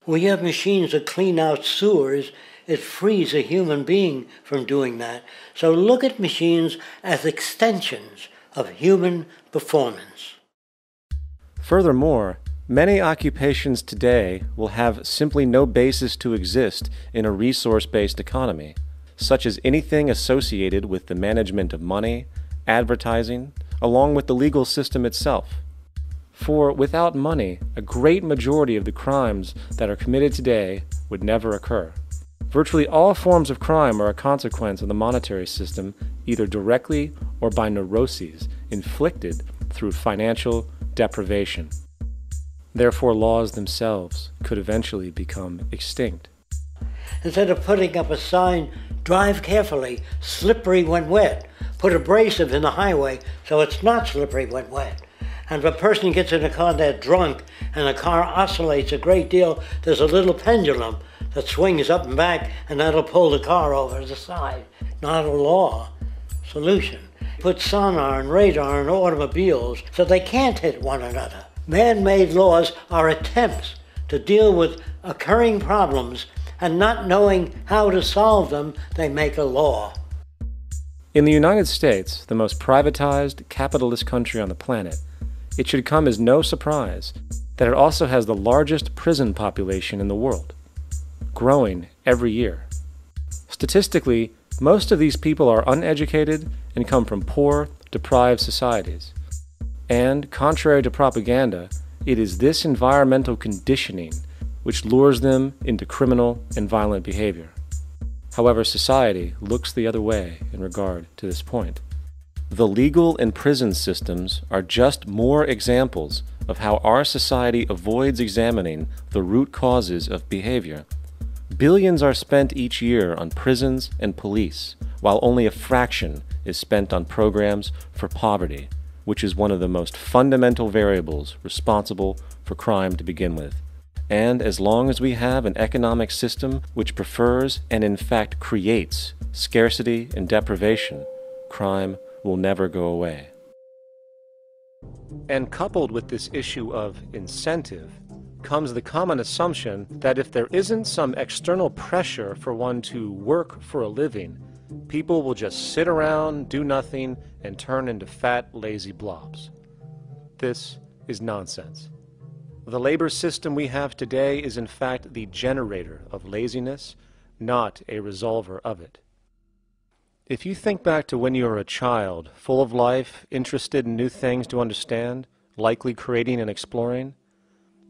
We have machines that clean out sewers. It frees a human being from doing that. So look at machines as extensions of human performance. Furthermore, many occupations today will have simply no basis to exist in a resource-based economy, such as anything associated with the management of money, advertising, along with the legal system itself. For without money, a great majority of the crimes that are committed today would never occur. Virtually all forms of crime are a consequence of the monetary system, either directly or by neuroses inflicted through financial deprivation. Therefore, laws themselves could eventually become extinct. Instead of putting up a sign, drive carefully, slippery when wet, put abrasive in the highway so it's not slippery when wet. And if a person gets in a car that's drunk and the car oscillates a great deal, there's a little pendulum that swings up and back, and that'll pull the car over to the side. Not a law solution. Put sonar and radar in automobiles so they can't hit one another. Man-made laws are attempts to deal with occurring problems, and not knowing how to solve them, they make a law. In the United States, the most privatized, capitalist country on the planet, it should come as no surprise that it also has the largest prison population in the world, growing every year. Statistically, most of these people are uneducated and come from poor, deprived societies. And, contrary to propaganda, it is this environmental conditioning which lures them into criminal and violent behavior. However, society looks the other way in regard to this point. The legal and prison systems are just more examples of how our society avoids examining the root causes of behavior. Billions are spent each year on prisons and police, while only a fraction is spent on programs for poverty, which is one of the most fundamental variables responsible for crime to begin with. And as long as we have an economic system which prefers and in fact creates scarcity and deprivation, crime will never go away. And coupled with this issue of incentive comes the common assumption that if there isn't some external pressure for one to work for a living, people will just sit around, do nothing, and turn into fat, lazy blobs. This is nonsense. The labor system we have today is in fact the generator of laziness, not a resolver of it. If you think back to when you were a child, full of life, interested in new things to understand, likely creating and exploring,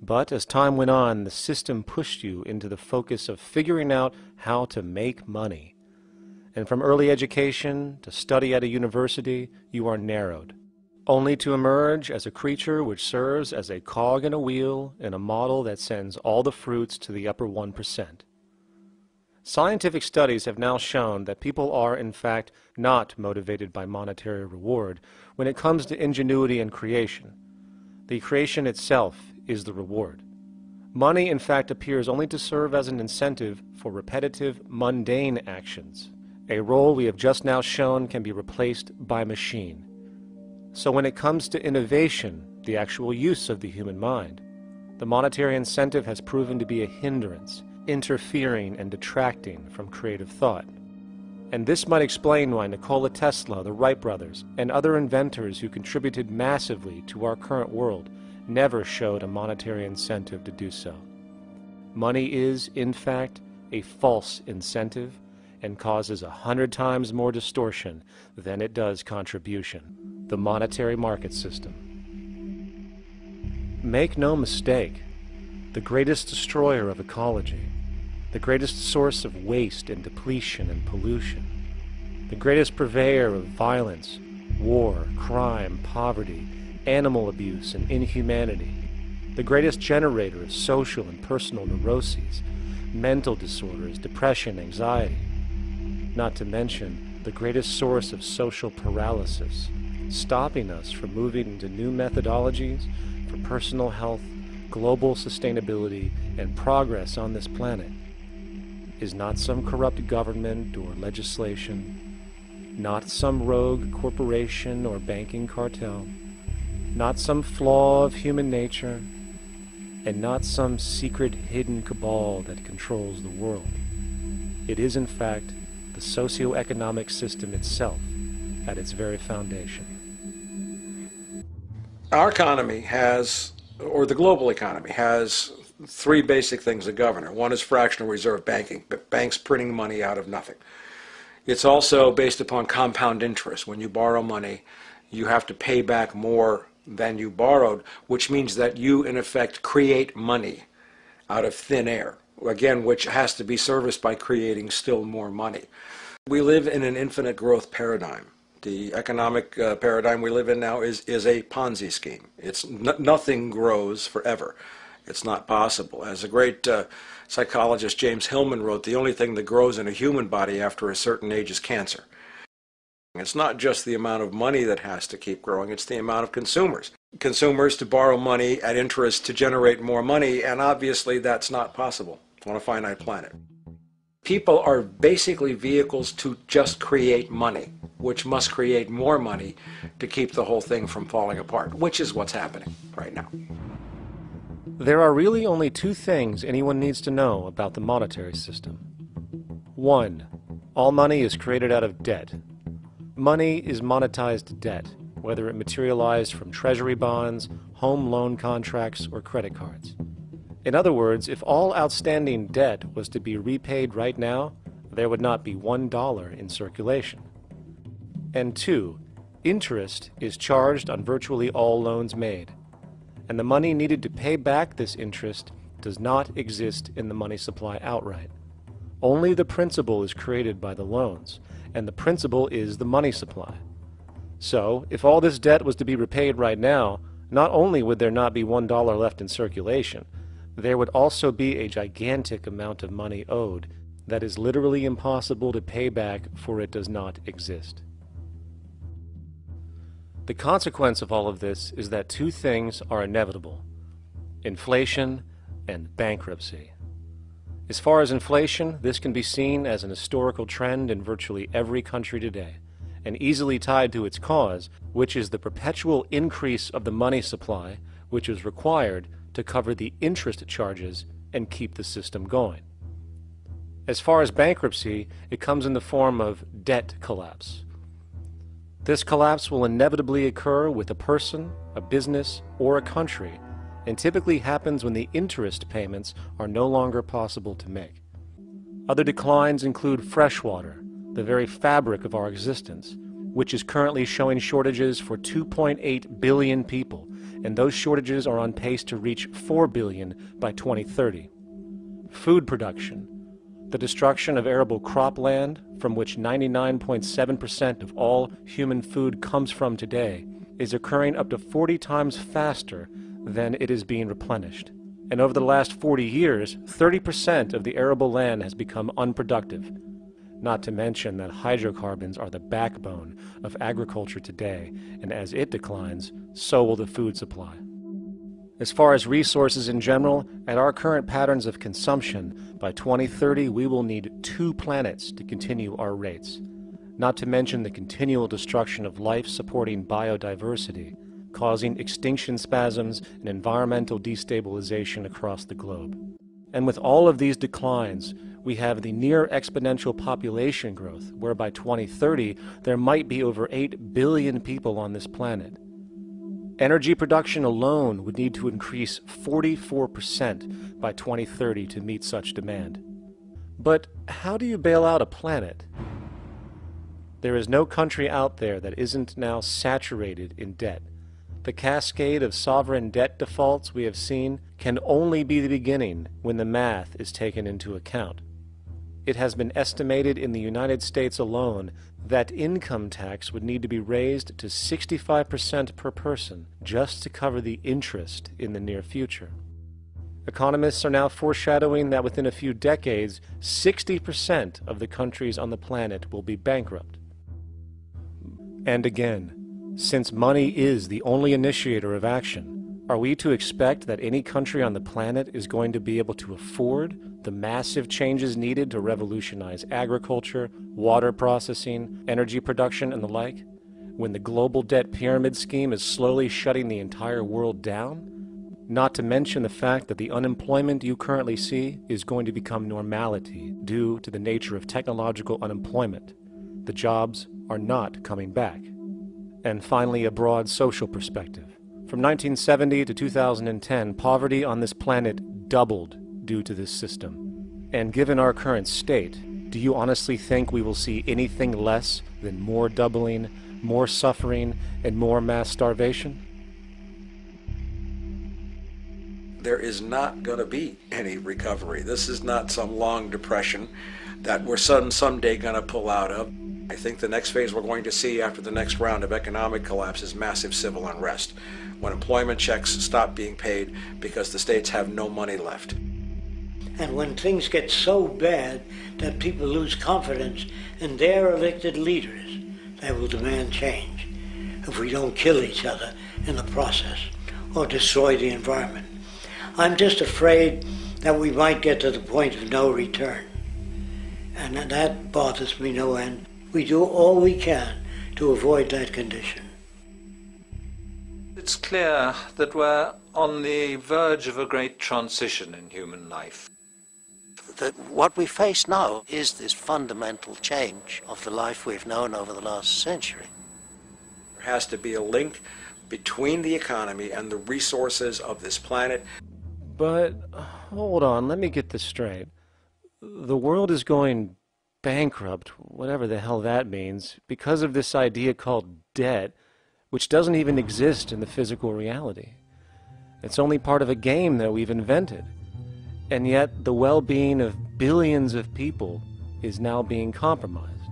but as time went on, the system pushed you into the focus of figuring out how to make money. And from early education to study at a university, you are narrowed. only to emerge as a creature which serves as a cog in a wheel in a model that sends all the fruits to the upper 1%. Scientific studies have now shown that people are, in fact, not motivated by monetary reward when it comes to ingenuity and creation. The creation itself is the reward. Money, in fact, appears only to serve as an incentive for repetitive, mundane actions, a role we have just now shown can be replaced by machine. So when it comes to innovation, the actual use of the human mind, the monetary incentive has proven to be a hindrance, interfering and detracting from creative thought. And this might explain why Nikola Tesla, the Wright brothers, and other inventors who contributed massively to our current world never showed a monetary incentive to do so. Money is, in fact, a false incentive and causes 100 times more distortion than it does contribution, the monetary market system. Make no mistake, the greatest destroyer of ecology, the greatest source of waste and depletion and pollution, the greatest purveyor of violence, war, crime, poverty, animal abuse, and inhumanity, the greatest generator of social and personal neuroses, mental disorders, depression, anxiety, not to mention the greatest source of social paralysis, stopping us from moving into new methodologies for personal health, global sustainability, and progress on this planet, is not some corrupt government or legislation, not some rogue corporation or banking cartel, not some flaw of human nature, and not some secret hidden cabal that controls the world. It is, in fact, the socio-economic system itself at its very foundation. Our economy has, or the global economy, has three basic things that govern it. One is fractional reserve banking, banks printing money out of nothing. It's also based upon compound interest. When you borrow money, you have to pay back more than you borrowed, which means that you, in effect, create money out of thin air, again, which has to be serviced by creating still more money. We live in an infinite growth paradigm. The economic paradigm we live in now is a Ponzi scheme. Nothing grows forever. It's not possible. As the great psychologist James Hillman wrote, the only thing that grows in a human body after a certain age is cancer. It's not just the amount of money that has to keep growing, it's the amount of consumers. Consumers to borrow money at interest to generate more money, and obviously that's not possible on a finite planet. People are basically vehicles to just create money, which must create more money to keep the whole thing from falling apart, which is what's happening right now. There are really only two things anyone needs to know about the monetary system. 1. All money is created out of debt. Money is monetized debt, whether it materialized from treasury bonds, home loan contracts, or credit cards. In other words, if all outstanding debt was to be repaid right now, there would not be $1 in circulation. And 2, interest is charged on virtually all loans made, and the money needed to pay back this interest does not exist in the money supply outright. Only the principal is created by the loans, and the principal is the money supply. So, if all this debt was to be repaid right now, not only would there not be $1 left in circulation, there would also be a gigantic amount of money owed that is literally impossible to pay back, for it does not exist. The consequence of all of this is that two things are inevitable: inflation and bankruptcy. As far as inflation, this can be seen as an historical trend in virtually every country today, and easily tied to its cause, which is the perpetual increase of the money supply, which is required to cover the interest charges and keep the system going. As far as bankruptcy, it comes in the form of debt collapse. This collapse will inevitably occur with a person, a business, or a country, and typically happens when the interest payments are no longer possible to make. Other declines include freshwater, the very fabric of our existence, which is currently showing shortages for 2.8 billion people, and those shortages are on pace to reach 4 billion by 2030. Food production, the destruction of arable cropland, from which 99.7% of all human food comes from today, is occurring up to 40 times faster than it is being replenished. And over the last 40 years, 30% of the arable land has become unproductive. Not to mention that hydrocarbons are the backbone of agriculture today, and as it declines, so will the food supply. As far as resources in general, at our current patterns of consumption, by 2030 we will need 2 planets to continue our rates. Not to mention the continual destruction of life-supporting biodiversity, causing extinction spasms and environmental destabilization across the globe. And with all of these declines, we have the near exponential population growth, where by 2030 there might be over 8 billion people on this planet. Energy production alone would need to increase 44% by 2030 to meet such demand. But how do you bail out a planet? There is no country out there that isn't now saturated in debt. The cascade of sovereign debt defaults we have seen can only be the beginning when the math is taken into account. It has been estimated in the United States alone that income tax would need to be raised to 65% per person just to cover the interest in the near future. Economists are now foreshadowing that within a few decades, 60% of the countries on the planet will be bankrupt. And again, since money is the only initiator of action, are we to expect that any country on the planet is going to be able to afford the massive changes needed to revolutionize agriculture, water processing, energy production, and the like, when the global debt pyramid scheme is slowly shutting the entire world down? Not to mention the fact that the unemployment you currently see is going to become normality due to the nature of technological unemployment. The jobs are not coming back. And finally, a broad social perspective. From 1970 to 2010, poverty on this planet doubled due to this system. And given our current state, do you honestly think we will see anything less than more doubling, more suffering, and more mass starvation? There is not going to be any recovery. This is not some long depression that we're someday going to pull out of. I think the next phase we're going to see after the next round of economic collapse is massive civil unrest, when employment checks stop being paid because the states have no money left. And when things get so bad that people lose confidence in their elected leaders, they will demand change if we don't kill each other in the process or destroy the environment. I'm just afraid that we might get to the point of no return. And that bothers me no end. We do all we can to avoid that condition. It's clear that we're on the verge of a great transition in human life. That what we face now is this fundamental change of the life we've known over the last century. There has to be a link between the economy and the resources of this planet. But hold on, let me get this straight. The world is going bankrupt, whatever the hell that means, because of this idea called debt, which doesn't even exist in the physical reality. It's only part of a game that we've invented. And yet the well-being of billions of people is now being compromised.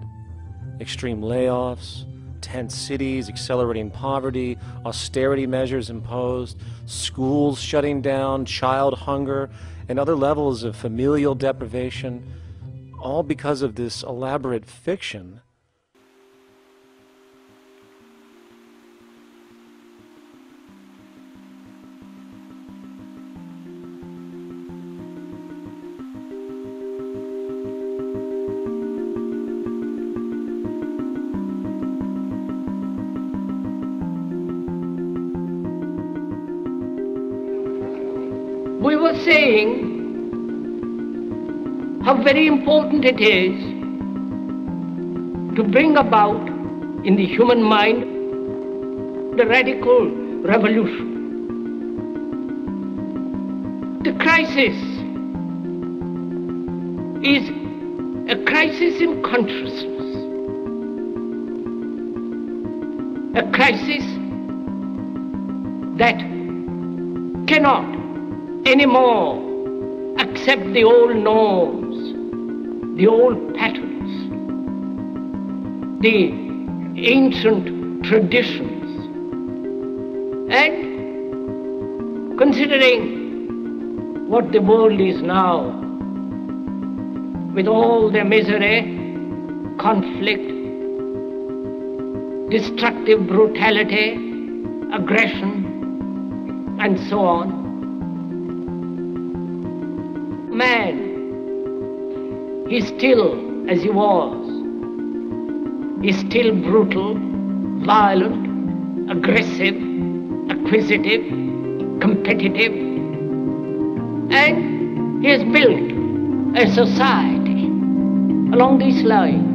Extreme layoffs, tent cities, accelerating poverty, austerity measures imposed, schools shutting down, child hunger, and other levels of familial deprivation, all because of this elaborate fiction. We were saying how very important it is to bring about in the human mind the radical revolution. The crisis is a crisis in consciousness, a crisis that cannot anymore accept the old norms, the old patterns, the ancient traditions And considering what the world is now, with all the misery, conflict, destructive brutality, aggression, and so on, man is still as he was. Is still brutal, violent, aggressive, acquisitive, competitive, and he has built a society along these lines.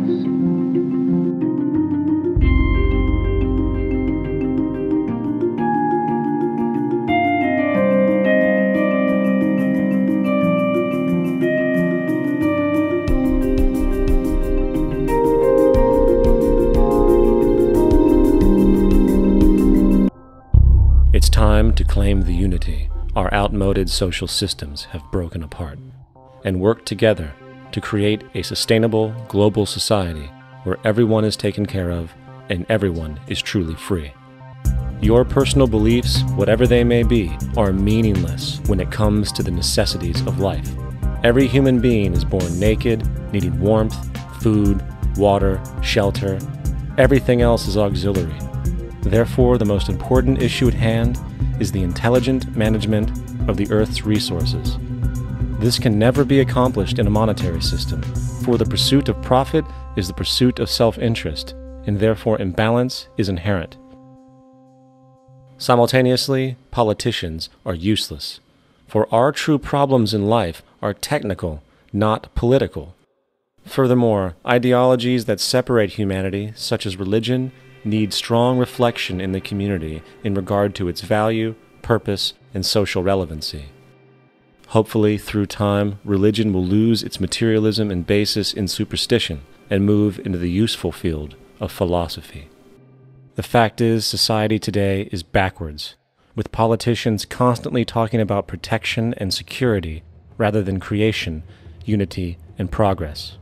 It's time to claim the unity our outmoded social systems have broken apart, and work together to create a sustainable global society where everyone is taken care of and everyone is truly free. Your personal beliefs, whatever they may be, are meaningless when it comes to the necessities of life. Every human being is born naked, needing warmth, food, water, shelter. Everything else is auxiliary. Therefore, the most important issue at hand is the intelligent management of the Earth's resources. This can never be accomplished in a monetary system, for the pursuit of profit is the pursuit of self-interest, and therefore imbalance is inherent. Simultaneously, politicians are useless, for our true problems in life are technical, not political. Furthermore, ideologies that separate humanity, such as religion, need strong reflection in the community in regard to its value, purpose, and social relevancy. Hopefully, through time, religion will lose its materialism and basis in superstition and move into the useful field of philosophy. The fact is, society today is backwards, with politicians constantly talking about protection and security rather than creation, unity, and progress.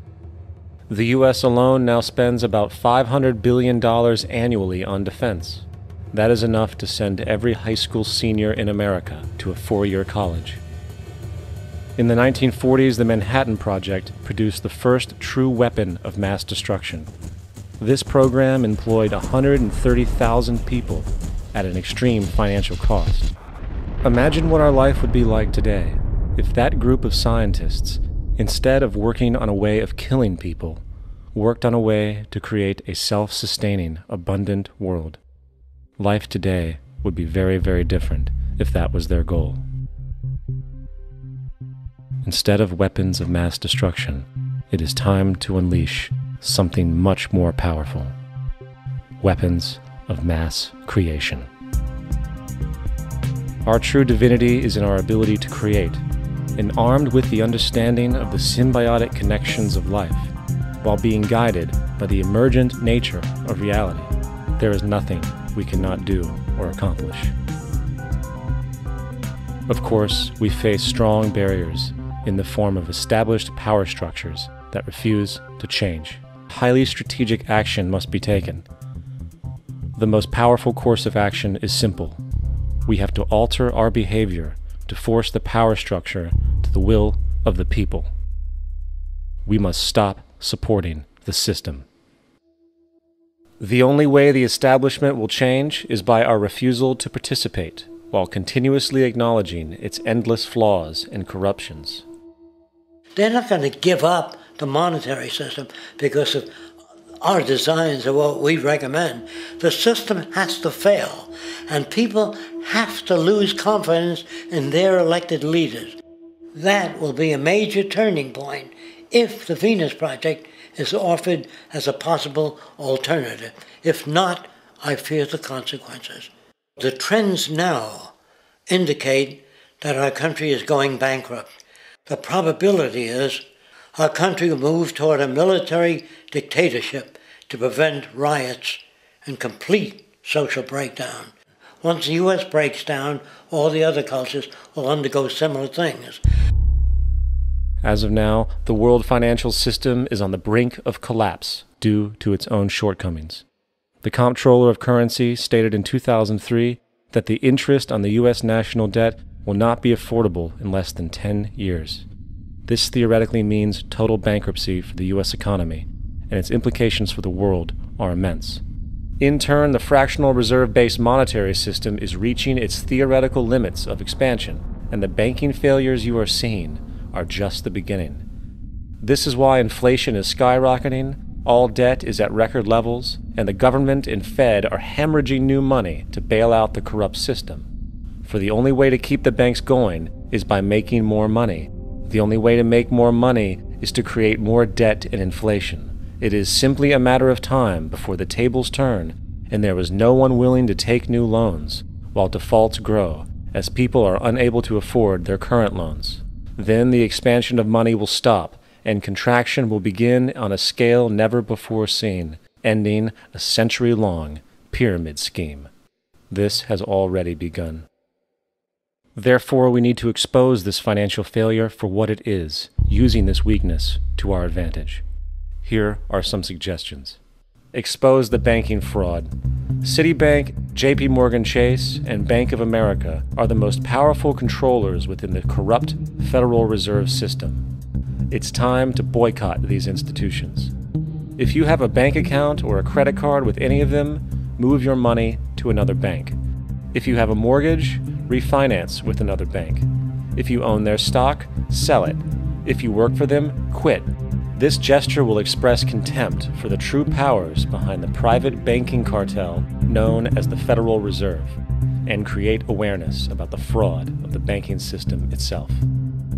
The U.S. alone now spends about $500 billion annually on defense. That is enough to send every high school senior in America to a four-year college. In the 1940s, the Manhattan Project produced the first true weapon of mass destruction. This program employed 130,000 people at an extreme financial cost. Imagine what our life would be like today if that group of scientists, instead of working on a way of killing people, worked on a way to create a self-sustaining, abundant world. Life today would be very, very different if that was their goal. Instead of weapons of mass destruction, it is time to unleash something much more powerful. Weapons of mass creation. Our true divinity is in our ability to create, and armed with the understanding of the symbiotic connections of life, while being guided by the emergent nature of reality, there is nothing we cannot do or accomplish. Of course, we face strong barriers in the form of established power structures that refuse to change. Highly strategic action must be taken. The most powerful course of action is simple. We have to alter our behavior to force the power structure to the will of the people. We must stop supporting the system. The only way the establishment will change is by our refusal to participate, while continuously acknowledging its endless flaws and corruptions. They're not going to give up the monetary system because of our designs of what we recommend. The system has to fail, and people have to lose confidence in their elected leaders. That will be a major turning point if the Venus Project is offered as a possible alternative. If not, I fear the consequences. The trends now indicate that our country is going bankrupt. The probability is our country will move toward a military dictatorship to prevent riots and complete social breakdown. Once the U.S. breaks down, all the other cultures will undergo similar things. As of now, the world financial system is on the brink of collapse due to its own shortcomings. The Comptroller of Currency stated in 2003 that the interest on the U.S. national debt will not be affordable in less than 10 years. This theoretically means total bankruptcy for the U.S. economy, and its implications for the world are immense. In turn, the fractional reserve-based monetary system is reaching its theoretical limits of expansion, and the banking failures you are seeing are just the beginning. This is why inflation is skyrocketing, all debt is at record levels, and the government and Fed are hemorrhaging new money to bail out the corrupt system. For the only way to keep the banks going is by making more money. The only way to make more money is to create more debt and inflation. It is simply a matter of time before the tables turn, and there is no one willing to take new loans, while defaults grow, as people are unable to afford their current loans. Then the expansion of money will stop, and contraction will begin on a scale never before seen, ending a century-long pyramid scheme. This has already begun. Therefore, we need to expose this financial failure for what it is, using this weakness to our advantage. Here are some suggestions. Expose the banking fraud. Citibank, JP Morgan Chase, and Bank of America are the most powerful controllers within the corrupt Federal Reserve System. It's time to boycott these institutions. If you have a bank account or a credit card with any of them, move your money to another bank. If you have a mortgage, refinance with another bank. If you own their stock, sell it. If you work for them, quit. This gesture will express contempt for the true powers behind the private banking cartel known as the Federal Reserve, and create awareness about the fraud of the banking system itself.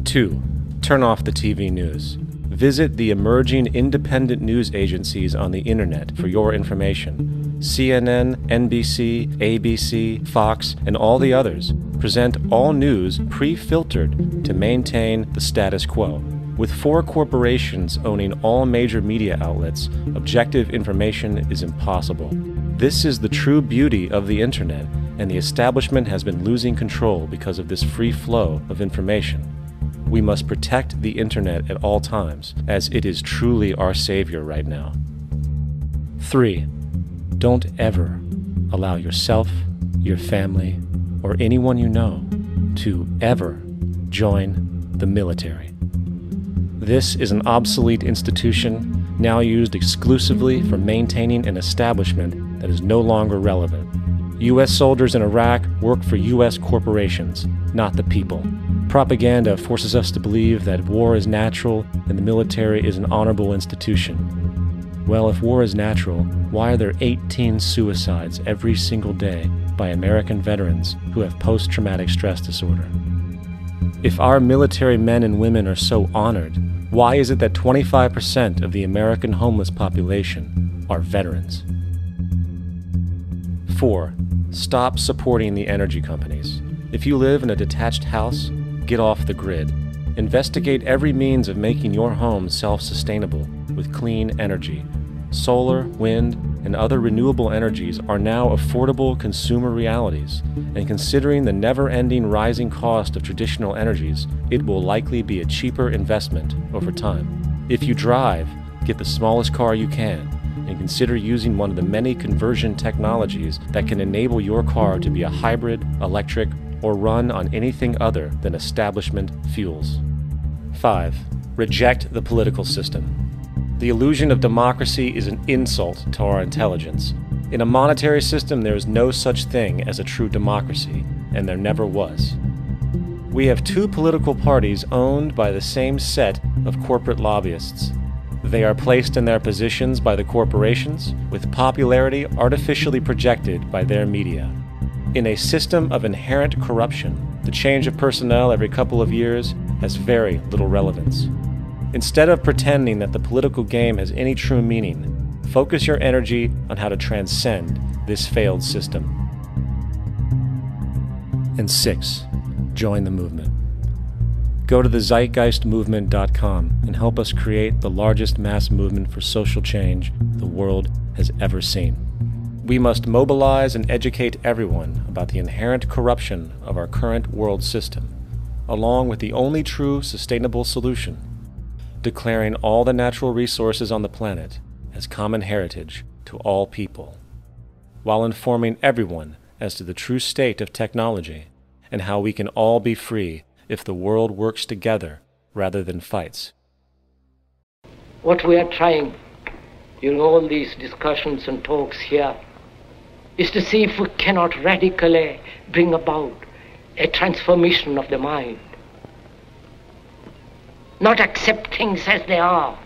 2. Turn off the TV news. Visit the emerging independent news agencies on the internet for your information. CNN, NBC, ABC, Fox, and all the others present all news pre-filtered to maintain the status quo. With 4 corporations owning all major media outlets, objective information is impossible. This is the true beauty of the internet, and the establishment has been losing control because of this free flow of information. We must protect the internet at all times, as it is truly our savior right now. 3. Don't ever allow yourself, your family, or anyone you know to ever join the military. This is an obsolete institution now used exclusively for maintaining an establishment that is no longer relevant. U.S. soldiers in Iraq work for U.S. corporations, not the people. Propaganda forces us to believe that war is natural and the military is an honorable institution. Well, if war is natural, why are there 18 suicides every single day by American veterans who have post-traumatic stress disorder? If our military men and women are so honored, why is it that 25% of the American homeless population are veterans? 4. Stop supporting the energy companies. If you live in a detached house, get off the grid. Investigate every means of making your home self-sustainable with clean energy. Solar, wind, and other renewable energies are now affordable consumer realities, and considering the never-ending rising cost of traditional energies, it will likely be a cheaper investment over time. If you drive, get the smallest car you can, and consider using one of the many conversion technologies that can enable your car to be a hybrid, electric, or run on anything other than establishment fuels. 5. Reject the political system. The illusion of democracy is an insult to our intelligence. In a monetary system, there is no such thing as a true democracy, and there never was. We have 2 political parties owned by the same set of corporate lobbyists. They are placed in their positions by the corporations, with popularity artificially projected by their media. In a system of inherent corruption, the change of personnel every couple of years has very little relevance. Instead of pretending that the political game has any true meaning, focus your energy on how to transcend this failed system. And 6. Join the movement. Go to thezeitgeistmovement.com and help us create the largest mass movement for social change the world has ever seen. We must mobilize and educate everyone about the inherent corruption of our current world system, along with the only true sustainable solution: declaring all the natural resources on the planet as common heritage to all people, while informing everyone as to the true state of technology and how we can all be free if the world works together rather than fights. What we are trying during all these discussions and talks here is to see if we cannot radically bring about a transformation of the mind. Not accept things as they are,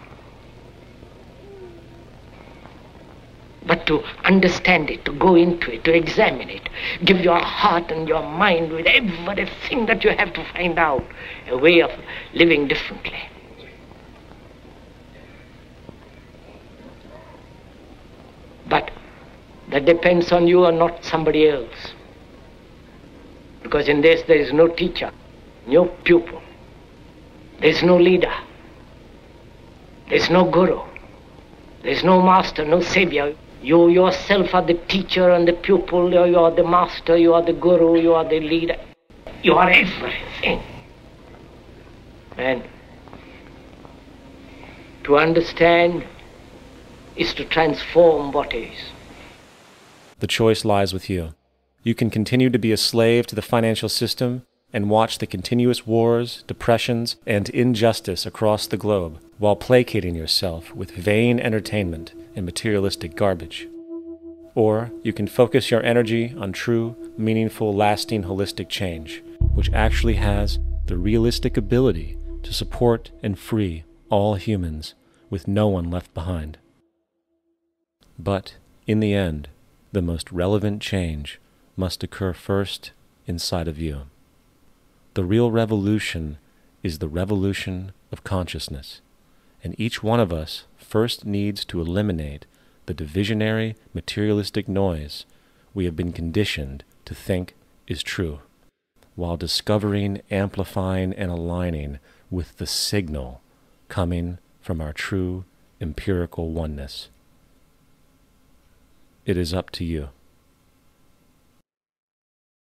but to understand it, to go into it, to examine it. Give your heart and your mind with everything that you have to find out a way of living differently. But that depends on you and not somebody else. Because in this there is no teacher, no pupil. There is no leader. There is no guru. There is no master, no savior. You yourself are the teacher and the pupil. You are the master, you are the guru, you are the leader. You are everything. And to understand is to transform what is. The choice lies with you. You can continue to be a slave to the financial system and watch the continuous wars, depressions, and injustice across the globe while placating yourself with vain entertainment and materialistic garbage. Or you can focus your energy on true, meaningful, lasting, holistic change, which actually has the realistic ability to support and free all humans with no one left behind. But, in the end, the most relevant change must occur first inside of you. The real revolution is the revolution of consciousness, and each one of us first needs to eliminate the divisionary, materialistic noise we have been conditioned to think is true, while discovering, amplifying, and aligning with the signal coming from our true empirical oneness. It is up to you.